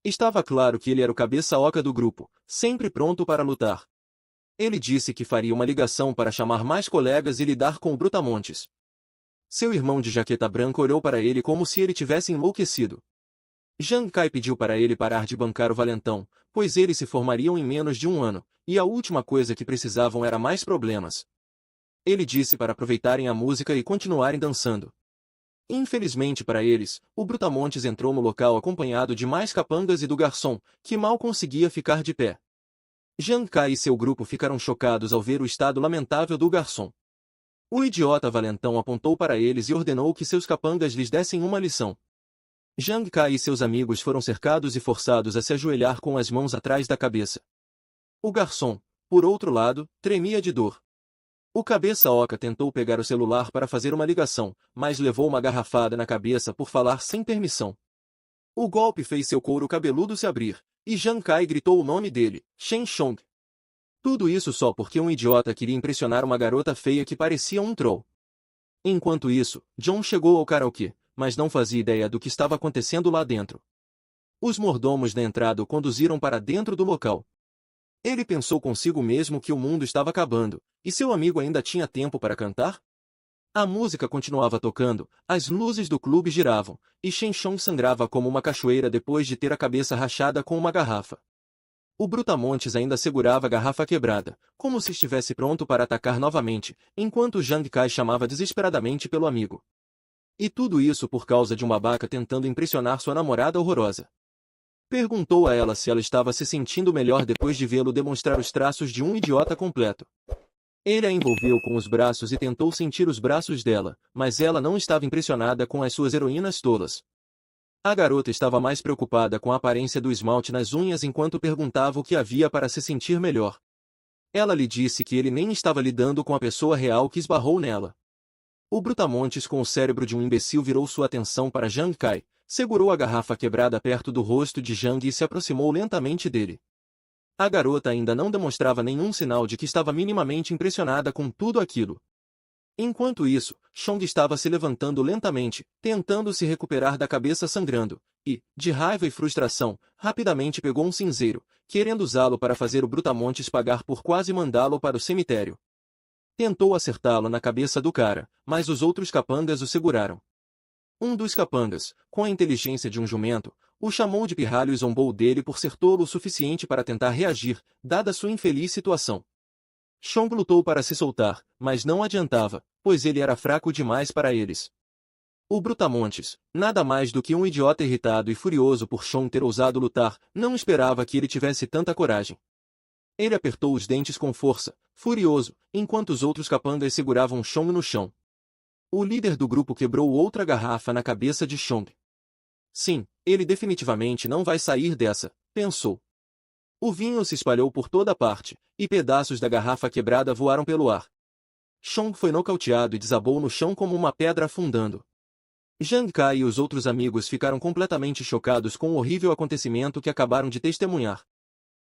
Estava claro que ele era o cabeça oca do grupo, sempre pronto para lutar. Ele disse que faria uma ligação para chamar mais colegas e lidar com o Brutamontes. Seu irmão de jaqueta branca olhou para ele como se ele tivesse enlouquecido. Jang Kai pediu para ele parar de bancar o valentão, pois eles se formariam em menos de um ano, e a última coisa que precisavam era mais problemas. Ele disse para aproveitarem a música e continuarem dançando. Infelizmente para eles, o Brutamontes entrou no local acompanhado de mais capangas e do garçom, que mal conseguia ficar de pé. Jang Kai e seu grupo ficaram chocados ao ver o estado lamentável do garçom. O idiota valentão apontou para eles e ordenou que seus capangas lhes dessem uma lição. Jang Kai e seus amigos foram cercados e forçados a se ajoelhar com as mãos atrás da cabeça. O garçom, por outro lado, tremia de dor. O cabeça oca tentou pegar o celular para fazer uma ligação, mas levou uma garrafada na cabeça por falar sem permissão. O golpe fez seu couro cabeludo se abrir, e Jang Kai gritou o nome dele, Shen Chong. Tudo isso só porque um idiota queria impressionar uma garota feia que parecia um troll. Enquanto isso, John chegou ao karaokê, mas não fazia ideia do que estava acontecendo lá dentro. Os mordomos da entrada o conduziram para dentro do local. Ele pensou consigo mesmo que o mundo estava acabando, e seu amigo ainda tinha tempo para cantar? A música continuava tocando, as luzes do clube giravam, e Shen Chong sangrava como uma cachoeira depois de ter a cabeça rachada com uma garrafa. O Brutamontes ainda segurava a garrafa quebrada, como se estivesse pronto para atacar novamente, enquanto Jang Kai chamava desesperadamente pelo amigo. E tudo isso por causa de uma babaca tentando impressionar sua namorada horrorosa. Perguntou a ela se ela estava se sentindo melhor depois de vê-lo demonstrar os traços de um idiota completo. Ele a envolveu com os braços e tentou sentir os braços dela, mas ela não estava impressionada com as suas heroínas tolas. A garota estava mais preocupada com a aparência do esmalte nas unhas enquanto perguntava o que havia para se sentir melhor. Ela lhe disse que ele nem estava lidando com a pessoa real que esbarrou nela. O Brutamontes, com o cérebro de um imbecil, virou sua atenção para Zhang Kai, segurou a garrafa quebrada perto do rosto de Zhang e se aproximou lentamente dele. A garota ainda não demonstrava nenhum sinal de que estava minimamente impressionada com tudo aquilo. Enquanto isso, Chong estava se levantando lentamente, tentando se recuperar da cabeça sangrando, e, de raiva e frustração, rapidamente pegou um cinzeiro, querendo usá-lo para fazer o Brutamontes pagar por quase mandá-lo para o cemitério. Tentou acertá-lo na cabeça do cara, mas os outros capangas o seguraram. Um dos capangas, com a inteligência de um jumento, o chamou de pirralho e zombou dele por ser tolo o suficiente para tentar reagir, dada sua infeliz situação. Chong lutou para se soltar, mas não adiantava, pois ele era fraco demais para eles. O Brutamontes, nada mais do que um idiota irritado e furioso por Chong ter ousado lutar, não esperava que ele tivesse tanta coragem. Ele apertou os dentes com força, furioso, enquanto os outros capangas seguravam Chong no chão. O líder do grupo quebrou outra garrafa na cabeça de Chong. Sim, ele definitivamente não vai sair dessa, pensou. O vinho se espalhou por toda parte, e pedaços da garrafa quebrada voaram pelo ar. Chong foi nocauteado e desabou no chão como uma pedra afundando. Zhang Kai e os outros amigos ficaram completamente chocados com o horrível acontecimento que acabaram de testemunhar.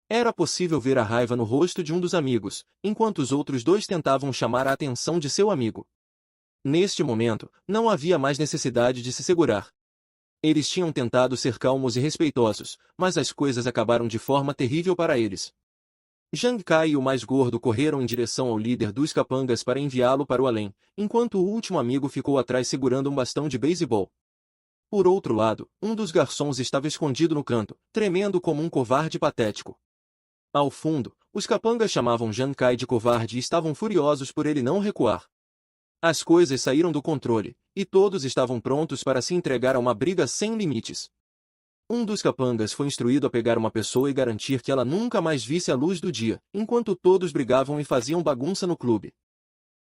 Era possível ver a raiva no rosto de um dos amigos, enquanto os outros dois tentavam chamar a atenção de seu amigo. Neste momento, não havia mais necessidade de se segurar. Eles tinham tentado ser calmos e respeitosos, mas as coisas acabaram de forma terrível para eles. Zhang Kai e o mais gordo correram em direção ao líder dos capangas para enviá-lo para o além, enquanto o último amigo ficou atrás segurando um bastão de beisebol. Por outro lado, um dos garçons estava escondido no canto, tremendo como um covarde patético. Ao fundo, os capangas chamavam Zhang Kai de covarde e estavam furiosos por ele não recuar. As coisas saíram do controle, e todos estavam prontos para se entregar a uma briga sem limites. Um dos capangas foi instruído a pegar uma pessoa e garantir que ela nunca mais visse a luz do dia, enquanto todos brigavam e faziam bagunça no clube.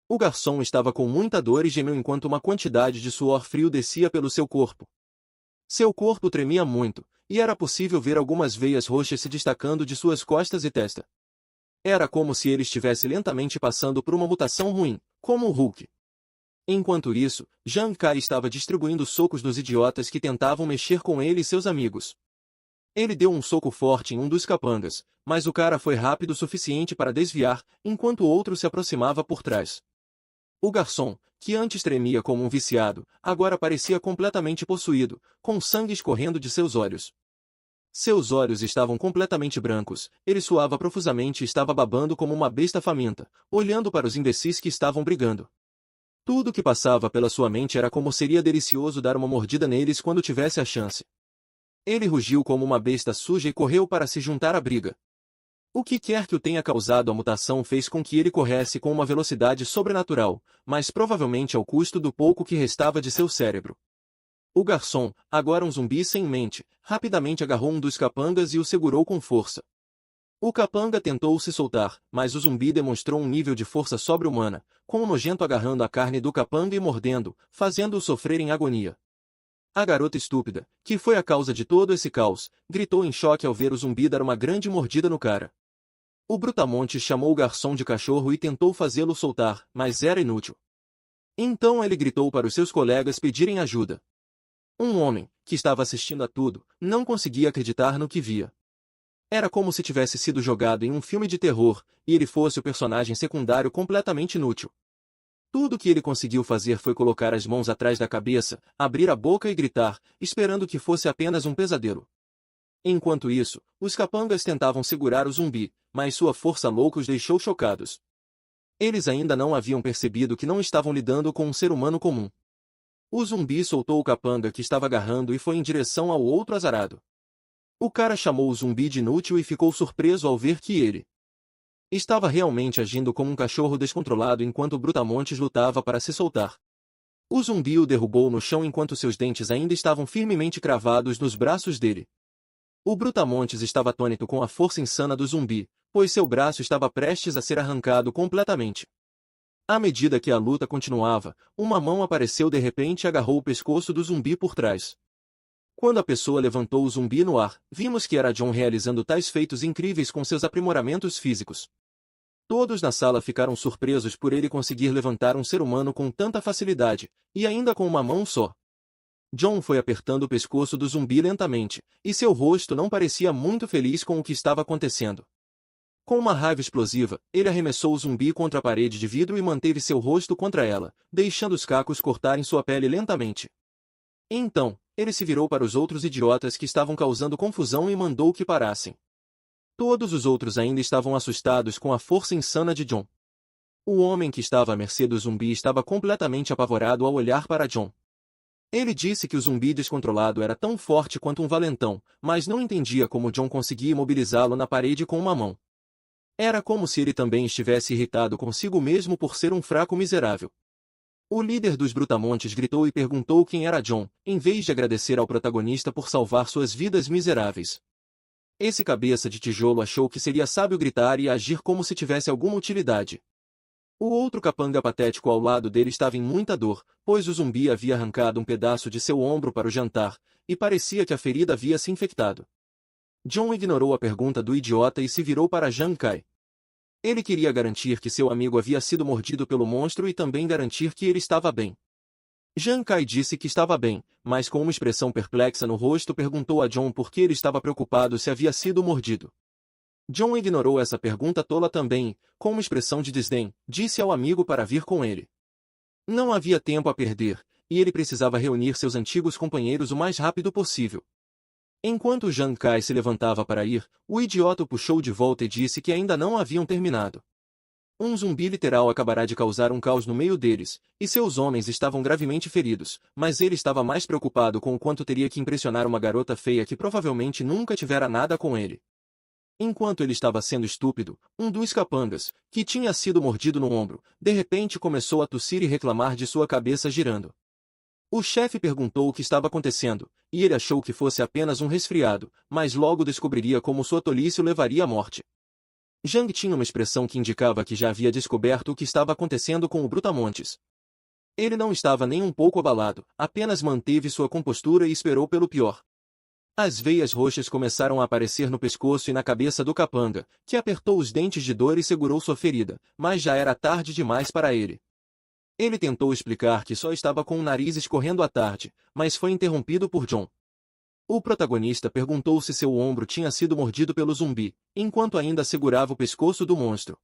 O garçom estava com muita dor e gemeu enquanto uma quantidade de suor frio descia pelo seu corpo. Seu corpo tremia muito, e era possível ver algumas veias roxas se destacando de suas costas e testa. Era como se ele estivesse lentamente passando por uma mutação ruim, como o Hulk. Enquanto isso, Zhang Kai estava distribuindo socos nos idiotas que tentavam mexer com ele e seus amigos. Ele deu um soco forte em um dos capangas, mas o cara foi rápido o suficiente para desviar, enquanto o outro se aproximava por trás. O garçom, que antes tremia como um viciado, agora parecia completamente possuído, com sangue escorrendo de seus olhos. Seus olhos estavam completamente brancos, ele suava profusamente e estava babando como uma besta faminta, olhando para os imbecis que estavam brigando. Tudo que passava pela sua mente era como seria delicioso dar uma mordida neles quando tivesse a chance. Ele rugiu como uma besta suja e correu para se juntar à briga. O que quer que o tenha causado a mutação fez com que ele corresse com uma velocidade sobrenatural, mas provavelmente ao custo do pouco que restava de seu cérebro. O garçom, agora um zumbi sem mente, rapidamente agarrou um dos capangas e o segurou com força. O capanga tentou se soltar, mas o zumbi demonstrou um nível de força sobre-humana, com o nojento agarrando a carne do capanga e mordendo, fazendo-o sofrer em agonia. A garota estúpida, que foi a causa de todo esse caos, gritou em choque ao ver o zumbi dar uma grande mordida no cara. O Brutamontes chamou o garçom de cachorro e tentou fazê-lo soltar, mas era inútil. Então ele gritou para os seus colegas pedirem ajuda. Um homem, que estava assistindo a tudo, não conseguia acreditar no que via. Era como se tivesse sido jogado em um filme de terror, e ele fosse o personagem secundário completamente inútil. Tudo que ele conseguiu fazer foi colocar as mãos atrás da cabeça, abrir a boca e gritar, esperando que fosse apenas um pesadelo. Enquanto isso, os capangas tentavam segurar o zumbi, mas sua força louca os deixou chocados. Eles ainda não haviam percebido que não estavam lidando com um ser humano comum. O zumbi soltou o capanga que estava agarrando e foi em direção ao outro azarado. O cara chamou o zumbi de inútil e ficou surpreso ao ver que ele estava realmente agindo como um cachorro descontrolado enquanto o Brutamontes lutava para se soltar. O zumbi o derrubou no chão enquanto seus dentes ainda estavam firmemente cravados nos braços dele. O Brutamontes estava atônito com a força insana do zumbi, pois seu braço estava prestes a ser arrancado completamente. À medida que a luta continuava, uma mão apareceu de repente e agarrou o pescoço do zumbi por trás. Quando a pessoa levantou o zumbi no ar, vimos que era John realizando tais feitos incríveis com seus aprimoramentos físicos. Todos na sala ficaram surpresos por ele conseguir levantar um ser humano com tanta facilidade, e ainda com uma mão só. John foi apertando o pescoço do zumbi lentamente, e seu rosto não parecia muito feliz com o que estava acontecendo. Com uma raiva explosiva, ele arremessou o zumbi contra a parede de vidro e manteve seu rosto contra ela, deixando os cacos cortarem sua pele lentamente. Então, ele se virou para os outros idiotas que estavam causando confusão e mandou que parassem. Todos os outros ainda estavam assustados com a força insana de John. O homem que estava à mercê do zumbi estava completamente apavorado ao olhar para John. Ele disse que o zumbi descontrolado era tão forte quanto um valentão, mas não entendia como John conseguia imobilizá-lo na parede com uma mão. Era como se ele também estivesse irritado consigo mesmo por ser um fraco miserável. O líder dos Brutamontes gritou e perguntou quem era John, em vez de agradecer ao protagonista por salvar suas vidas miseráveis. Esse cabeça de tijolo achou que seria sábio gritar e agir como se tivesse alguma utilidade. O outro capanga patético ao lado dele estava em muita dor, pois o zumbi havia arrancado um pedaço de seu ombro para o jantar, e parecia que a ferida havia se infectado. John ignorou a pergunta do idiota e se virou para Zhang Kai. Ele queria garantir que seu amigo havia sido mordido pelo monstro e também garantir que ele estava bem. Zhang Kai disse que estava bem, mas com uma expressão perplexa no rosto perguntou a John por que ele estava preocupado se havia sido mordido. John ignorou essa pergunta tola também e, com uma expressão de desdém, disse ao amigo para vir com ele. Não havia tempo a perder, e ele precisava reunir seus antigos companheiros o mais rápido possível. Enquanto Zhang Kai se levantava para ir, o idiota o puxou de volta e disse que ainda não haviam terminado. Um zumbi literal acabará de causar um caos no meio deles, e seus homens estavam gravemente feridos, mas ele estava mais preocupado com o quanto teria que impressionar uma garota feia que provavelmente nunca tivera nada com ele. Enquanto ele estava sendo estúpido, um dos capangas, que tinha sido mordido no ombro, de repente começou a tossir e reclamar de sua cabeça girando. O chefe perguntou o que estava acontecendo, e ele achou que fosse apenas um resfriado, mas logo descobriria como sua tolice o levaria à morte. Zhang tinha uma expressão que indicava que já havia descoberto o que estava acontecendo com o Brutamontes. Ele não estava nem um pouco abalado, apenas manteve sua compostura e esperou pelo pior. As veias roxas começaram a aparecer no pescoço e na cabeça do capanga, que apertou os dentes de dor e segurou sua ferida, mas já era tarde demais para ele. Ele tentou explicar que só estava com o nariz escorrendo à tarde, mas foi interrompido por John. O protagonista perguntou se seu ombro tinha sido mordido pelo zumbi, enquanto ainda segurava o pescoço do monstro.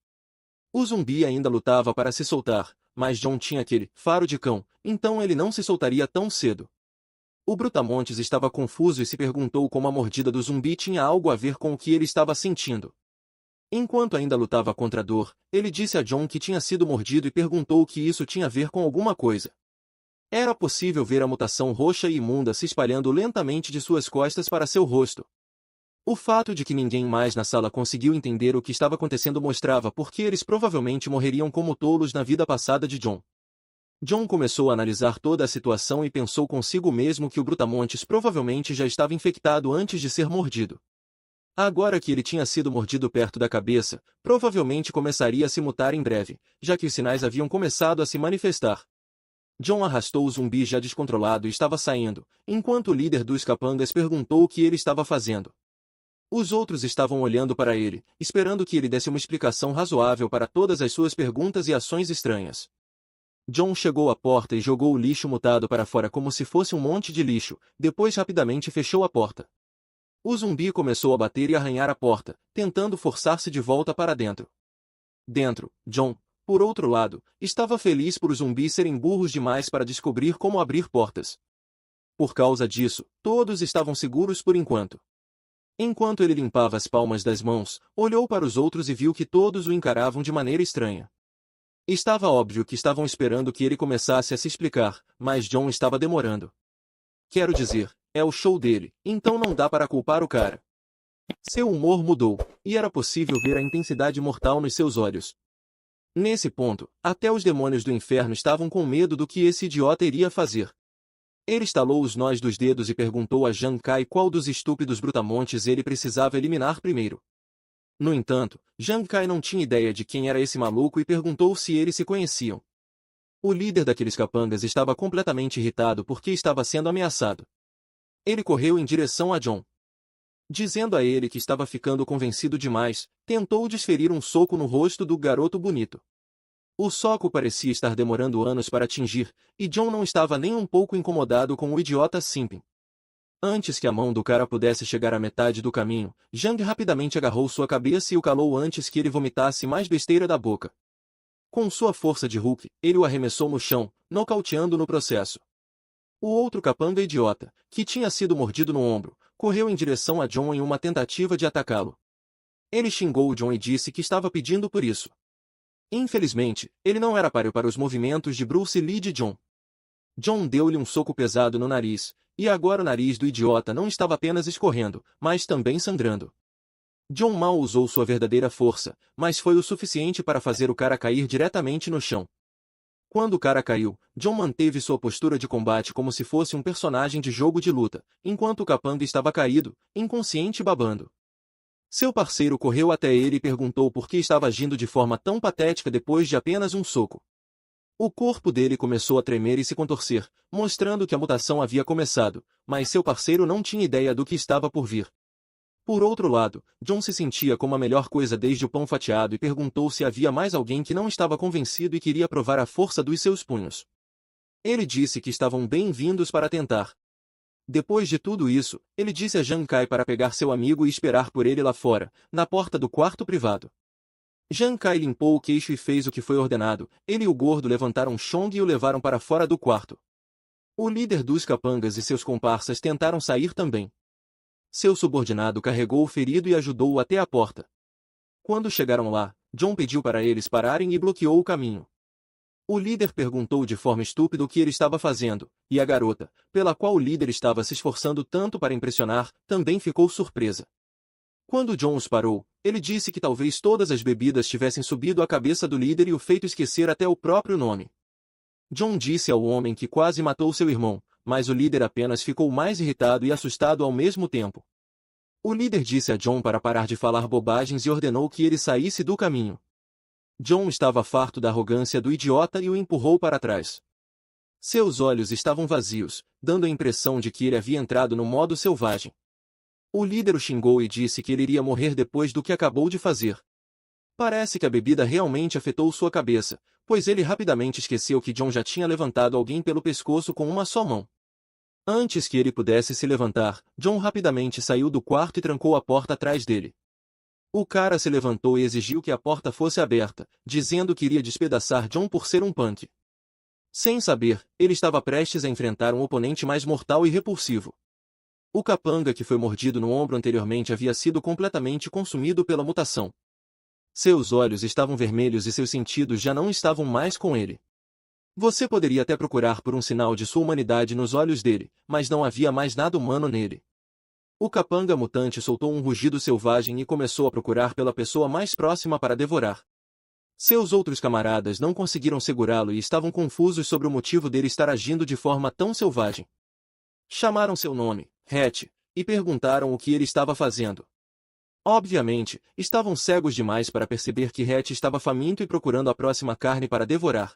O zumbi ainda lutava para se soltar, mas John tinha aquele faro de cão, então ele não se soltaria tão cedo. O Brutamontes estava confuso e se perguntou como a mordida do zumbi tinha algo a ver com o que ele estava sentindo. Enquanto ainda lutava contra a dor, ele disse a John que tinha sido mordido e perguntou o que isso tinha a ver com alguma coisa. Era possível ver a mutação roxa e imunda se espalhando lentamente de suas costas para seu rosto. O fato de que ninguém mais na sala conseguiu entender o que estava acontecendo mostrava por que eles provavelmente morreriam como tolos na vida passada de John. John começou a analisar toda a situação e pensou consigo mesmo que o Brutamontes provavelmente já estava infectado antes de ser mordido. Agora que ele tinha sido mordido perto da cabeça, provavelmente começaria a se mutar em breve, já que os sinais haviam começado a se manifestar. John arrastou o zumbi já descontrolado e estava saindo, enquanto o líder dos capangas perguntou o que ele estava fazendo. Os outros estavam olhando para ele, esperando que ele desse uma explicação razoável para todas as suas perguntas e ações estranhas. John chegou à porta e jogou o lixo mutado para fora como se fosse um monte de lixo, depois rapidamente fechou a porta. O zumbi começou a bater e arranhar a porta, tentando forçar-se de volta para dentro. Dentro, John, por outro lado, estava feliz por os zumbis serem burros demais para descobrir como abrir portas. Por causa disso, todos estavam seguros por enquanto. Enquanto ele limpava as palmas das mãos, olhou para os outros e viu que todos o encaravam de maneira estranha. Estava óbvio que estavam esperando que ele começasse a se explicar, mas John estava demorando. Quero dizer, é o show dele, então não dá para culpar o cara. Seu humor mudou, e era possível ver a intensidade mortal nos seus olhos. Nesse ponto, até os demônios do inferno estavam com medo do que esse idiota iria fazer. Ele estalou os nós dos dedos e perguntou a Zhang Kai qual dos estúpidos brutamontes ele precisava eliminar primeiro. No entanto, Zhang Kai não tinha ideia de quem era esse maluco e perguntou se eles se conheciam. O líder daqueles capangas estava completamente irritado porque estava sendo ameaçado. Ele correu em direção a John. Dizendo a ele que estava ficando convencido demais, tentou desferir um soco no rosto do garoto bonito. O soco parecia estar demorando anos para atingir, e John não estava nem um pouco incomodado com o idiota Simpin. Antes que a mão do cara pudesse chegar à metade do caminho, Zhang rapidamente agarrou sua cabeça e o calou antes que ele vomitasse mais besteira da boca. Com sua força de Hulk, ele o arremessou no chão, nocauteando no processo. O outro capanga idiota, que tinha sido mordido no ombro, correu em direção a John em uma tentativa de atacá-lo. Ele xingou John e disse que estava pedindo por isso. Infelizmente, ele não era páreo para os movimentos de Bruce Lee de John. John deu-lhe um soco pesado no nariz, e agora o nariz do idiota não estava apenas escorrendo, mas também sangrando. John mal usou sua verdadeira força, mas foi o suficiente para fazer o cara cair diretamente no chão. Quando o cara caiu, John manteve sua postura de combate como se fosse um personagem de jogo de luta, enquanto o capanga estava caído, inconsciente e babando. Seu parceiro correu até ele e perguntou por que estava agindo de forma tão patética depois de apenas um soco. O corpo dele começou a tremer e se contorcer, mostrando que a mutação havia começado, mas seu parceiro não tinha ideia do que estava por vir. Por outro lado, John se sentia como a melhor coisa desde o pão fatiado e perguntou se havia mais alguém que não estava convencido e queria provar a força dos seus punhos. Ele disse que estavam bem-vindos para tentar. Depois de tudo isso, ele disse a Zhang Kai para pegar seu amigo e esperar por ele lá fora, na porta do quarto privado. Zhang Kai limpou o queixo e fez o que foi ordenado. Ele e o gordo levantaram Chong e o levaram para fora do quarto. O líder dos capangas e seus comparsas tentaram sair também. Seu subordinado carregou o ferido e ajudou-o até a porta. Quando chegaram lá, John pediu para eles pararem e bloqueou o caminho. O líder perguntou de forma estúpida o que ele estava fazendo, e a garota, pela qual o líder estava se esforçando tanto para impressionar, também ficou surpresa. Quando John os parou, ele disse que talvez todas as bebidas tivessem subido à cabeça do líder e o feito esquecer até o próprio nome. John disse ao homem que quase matou seu irmão, mas o líder apenas ficou mais irritado e assustado ao mesmo tempo. O líder disse a John para parar de falar bobagens e ordenou que ele saísse do caminho. John estava farto da arrogância do idiota e o empurrou para trás. Seus olhos estavam vazios, dando a impressão de que ele havia entrado no modo selvagem. O líder o xingou e disse que ele iria morrer depois do que acabou de fazer. Parece que a bebida realmente afetou sua cabeça, pois ele rapidamente esqueceu que John já tinha levantado alguém pelo pescoço com uma só mão. Antes que ele pudesse se levantar, John rapidamente saiu do quarto e trancou a porta atrás dele. O cara se levantou e exigiu que a porta fosse aberta, dizendo que iria despedaçar John por ser um punk. Sem saber, ele estava prestes a enfrentar um oponente mais mortal e repulsivo. O capanga que foi mordido no ombro anteriormente havia sido completamente consumido pela mutação. Seus olhos estavam vermelhos e seus sentidos já não estavam mais com ele. Você poderia até procurar por um sinal de sua humanidade nos olhos dele, mas não havia mais nada humano nele. O capanga mutante soltou um rugido selvagem e começou a procurar pela pessoa mais próxima para devorar. Seus outros camaradas não conseguiram segurá-lo e estavam confusos sobre o motivo dele estar agindo de forma tão selvagem. Chamaram seu nome, Hatch, e perguntaram o que ele estava fazendo. Obviamente, estavam cegos demais para perceber que Hatch estava faminto e procurando a próxima carne para devorar.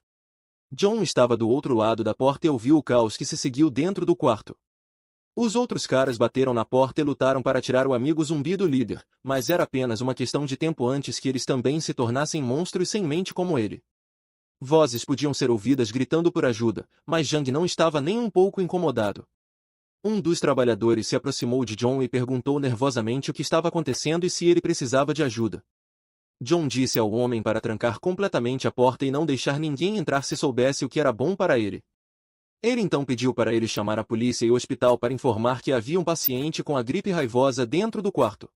John estava do outro lado da porta e ouviu o caos que se seguiu dentro do quarto. Os outros caras bateram na porta e lutaram para tirar o amigo zumbi do líder, mas era apenas uma questão de tempo antes que eles também se tornassem monstros sem mente como ele. Vozes podiam ser ouvidas gritando por ajuda, mas Zhang não estava nem um pouco incomodado. Um dos trabalhadores se aproximou de John e perguntou nervosamente o que estava acontecendo e se ele precisava de ajuda. John disse ao homem para trancar completamente a porta e não deixar ninguém entrar se soubesse o que era bom para ele. Ele então pediu para ele chamar a polícia e o hospital para informar que havia um paciente com a gripe raivosa dentro do quarto.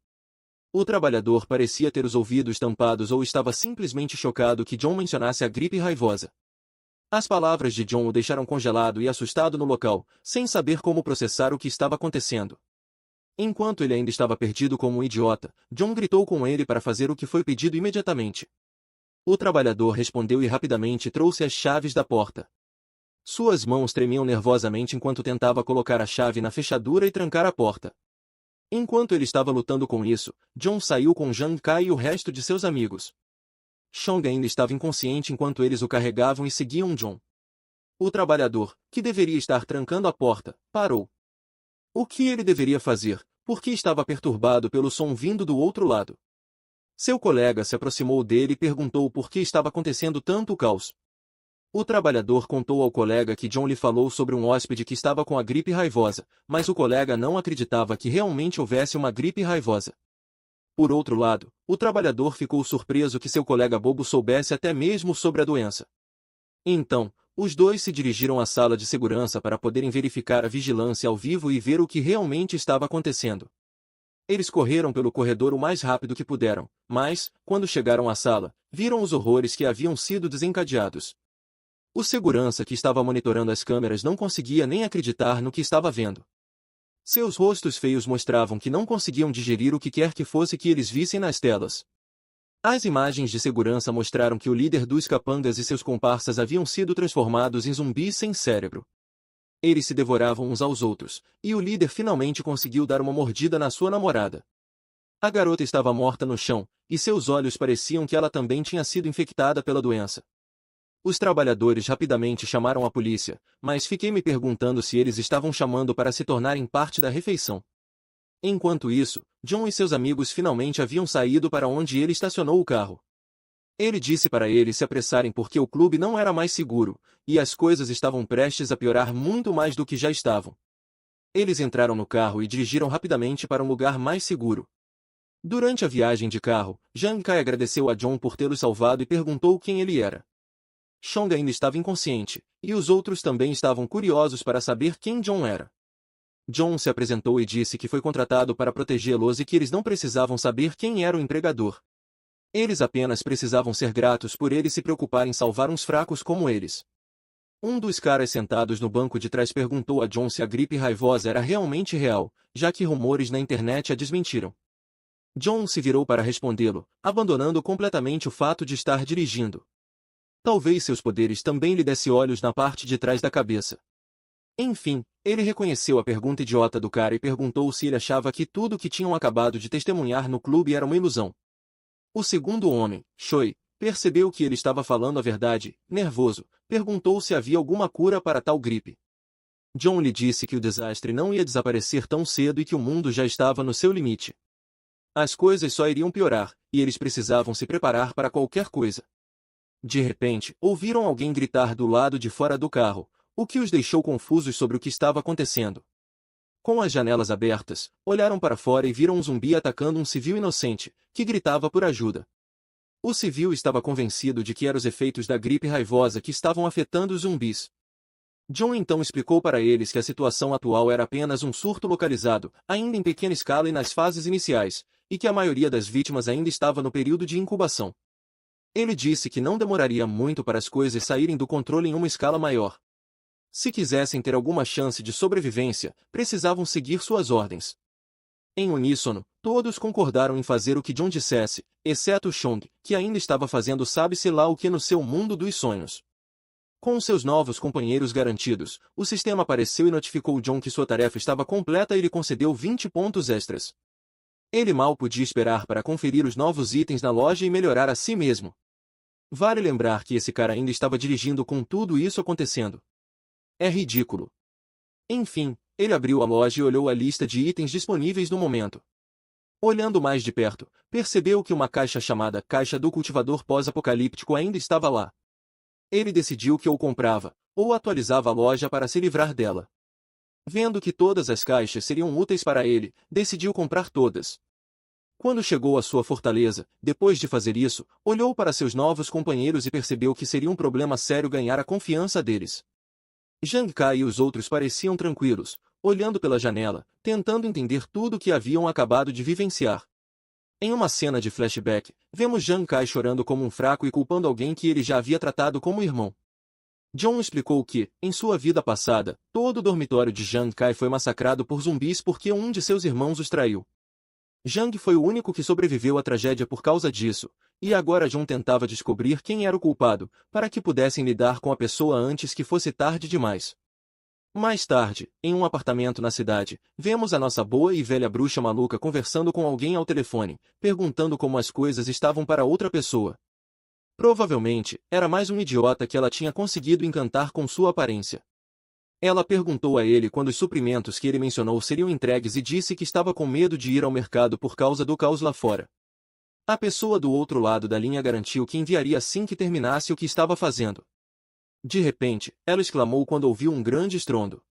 O trabalhador parecia ter os ouvidos tampados ou estava simplesmente chocado que John mencionasse a gripe raivosa. As palavras de John o deixaram congelado e assustado no local, sem saber como processar o que estava acontecendo. Enquanto ele ainda estava perdido como um idiota, John gritou com ele para fazer o que foi pedido imediatamente. O trabalhador respondeu e rapidamente trouxe as chaves da porta. Suas mãos tremiam nervosamente enquanto tentava colocar a chave na fechadura e trancar a porta. Enquanto ele estava lutando com isso, John saiu com Jang Kai e o resto de seus amigos. Chong ainda estava inconsciente enquanto eles o carregavam e seguiam John. O trabalhador, que deveria estar trancando a porta, parou. O que ele deveria fazer, porque estava perturbado pelo som vindo do outro lado. Seu colega se aproximou dele e perguntou por que estava acontecendo tanto caos. O trabalhador contou ao colega que John lhe falou sobre um hóspede que estava com a gripe raivosa, mas o colega não acreditava que realmente houvesse uma gripe raivosa. Por outro lado, o trabalhador ficou surpreso que seu colega bobo soubesse até mesmo sobre a doença. Então, os dois se dirigiram à sala de segurança para poderem verificar a vigilância ao vivo e ver o que realmente estava acontecendo. Eles correram pelo corredor o mais rápido que puderam, mas, quando chegaram à sala, viram os horrores que haviam sido desencadeados. O segurança que estava monitorando as câmeras não conseguia nem acreditar no que estava vendo. Seus rostos feios mostravam que não conseguiam digerir o que quer que fosse que eles vissem nas telas. As imagens de segurança mostraram que o líder dos capangas e seus comparsas haviam sido transformados em zumbis sem cérebro. Eles se devoravam uns aos outros, e o líder finalmente conseguiu dar uma mordida na sua namorada. A garota estava morta no chão, e seus olhos pareciam que ela também tinha sido infectada pela doença. Os trabalhadores rapidamente chamaram a polícia, mas fiquei me perguntando se eles estavam chamando para se tornarem parte da refeição. Enquanto isso, John e seus amigos finalmente haviam saído para onde ele estacionou o carro. Ele disse para eles se apressarem porque o clube não era mais seguro, e as coisas estavam prestes a piorar muito mais do que já estavam. Eles entraram no carro e dirigiram rapidamente para um lugar mais seguro. Durante a viagem de carro, Jang Kai agradeceu a John por tê-lo salvado e perguntou quem ele era. Chong ainda estava inconsciente, e os outros também estavam curiosos para saber quem John era. John se apresentou e disse que foi contratado para protegê-los e que eles não precisavam saber quem era o empregador. Eles apenas precisavam ser gratos por ele se preocupar em salvar uns fracos como eles. Um dos caras sentados no banco de trás perguntou a John se a gripe raivosa era realmente real, já que rumores na internet a desmentiram. John se virou para respondê-lo, abandonando completamente o fato de estar dirigindo. Talvez seus poderes também lhe dessem olhos na parte de trás da cabeça. Enfim, ele reconheceu a pergunta idiota do cara e perguntou se ele achava que tudo o que tinham acabado de testemunhar no clube era uma ilusão. O segundo homem, Choi, percebeu que ele estava falando a verdade, nervoso, perguntou se havia alguma cura para tal gripe. John lhe disse que o desastre não ia desaparecer tão cedo e que o mundo já estava no seu limite. As coisas só iriam piorar, e eles precisavam se preparar para qualquer coisa. De repente, ouviram alguém gritar do lado de fora do carro, o que os deixou confusos sobre o que estava acontecendo. Com as janelas abertas, olharam para fora e viram um zumbi atacando um civil inocente, que gritava por ajuda. O civil estava convencido de que eram os efeitos da gripe raivosa que estavam afetando os zumbis. John então explicou para eles que a situação atual era apenas um surto localizado, ainda em pequena escala e nas fases iniciais, e que a maioria das vítimas ainda estava no período de incubação. Ele disse que não demoraria muito para as coisas saírem do controle em uma escala maior. Se quisessem ter alguma chance de sobrevivência, precisavam seguir suas ordens. Em uníssono, todos concordaram em fazer o que John dissesse, exceto Chong, que ainda estava fazendo sabe-se lá o que no seu mundo dos sonhos. Com seus novos companheiros garantidos, o sistema apareceu e notificou John que sua tarefa estava completa e lhe concedeu 20 pontos extras. Ele mal podia esperar para conferir os novos itens na loja e melhorar a si mesmo. Vale lembrar que esse cara ainda estava dirigindo com tudo isso acontecendo. É ridículo. Enfim, ele abriu a loja e olhou a lista de itens disponíveis no momento. Olhando mais de perto, percebeu que uma caixa chamada Caixa do Cultivador Pós-Apocalíptico ainda estava lá. Ele decidiu que ou comprava, ou atualizava a loja para se livrar dela. Vendo que todas as caixas seriam úteis para ele, decidiu comprar todas. Quando chegou à sua fortaleza, depois de fazer isso, olhou para seus novos companheiros e percebeu que seria um problema sério ganhar a confiança deles. Jang Kai e os outros pareciam tranquilos, olhando pela janela, tentando entender tudo o que haviam acabado de vivenciar. Em uma cena de flashback, vemos Jang Kai chorando como um fraco e culpando alguém que ele já havia tratado como irmão. John explicou que, em sua vida passada, todo o dormitório de Jang Kai foi massacrado por zumbis porque um de seus irmãos os traiu. Jang foi o único que sobreviveu à tragédia por causa disso, e agora John tentava descobrir quem era o culpado, para que pudessem lidar com a pessoa antes que fosse tarde demais. Mais tarde, em um apartamento na cidade, vemos a nossa boa e velha bruxa maluca conversando com alguém ao telefone, perguntando como as coisas estavam para outra pessoa. Provavelmente, era mais um idiota que ela tinha conseguido encantar com sua aparência. Ela perguntou a ele quando os suprimentos que ele mencionou seriam entregues e disse que estava com medo de ir ao mercado por causa do caos lá fora. A pessoa do outro lado da linha garantiu que enviaria assim que terminasse o que estava fazendo. De repente, ela exclamou quando ouviu um grande estrondo.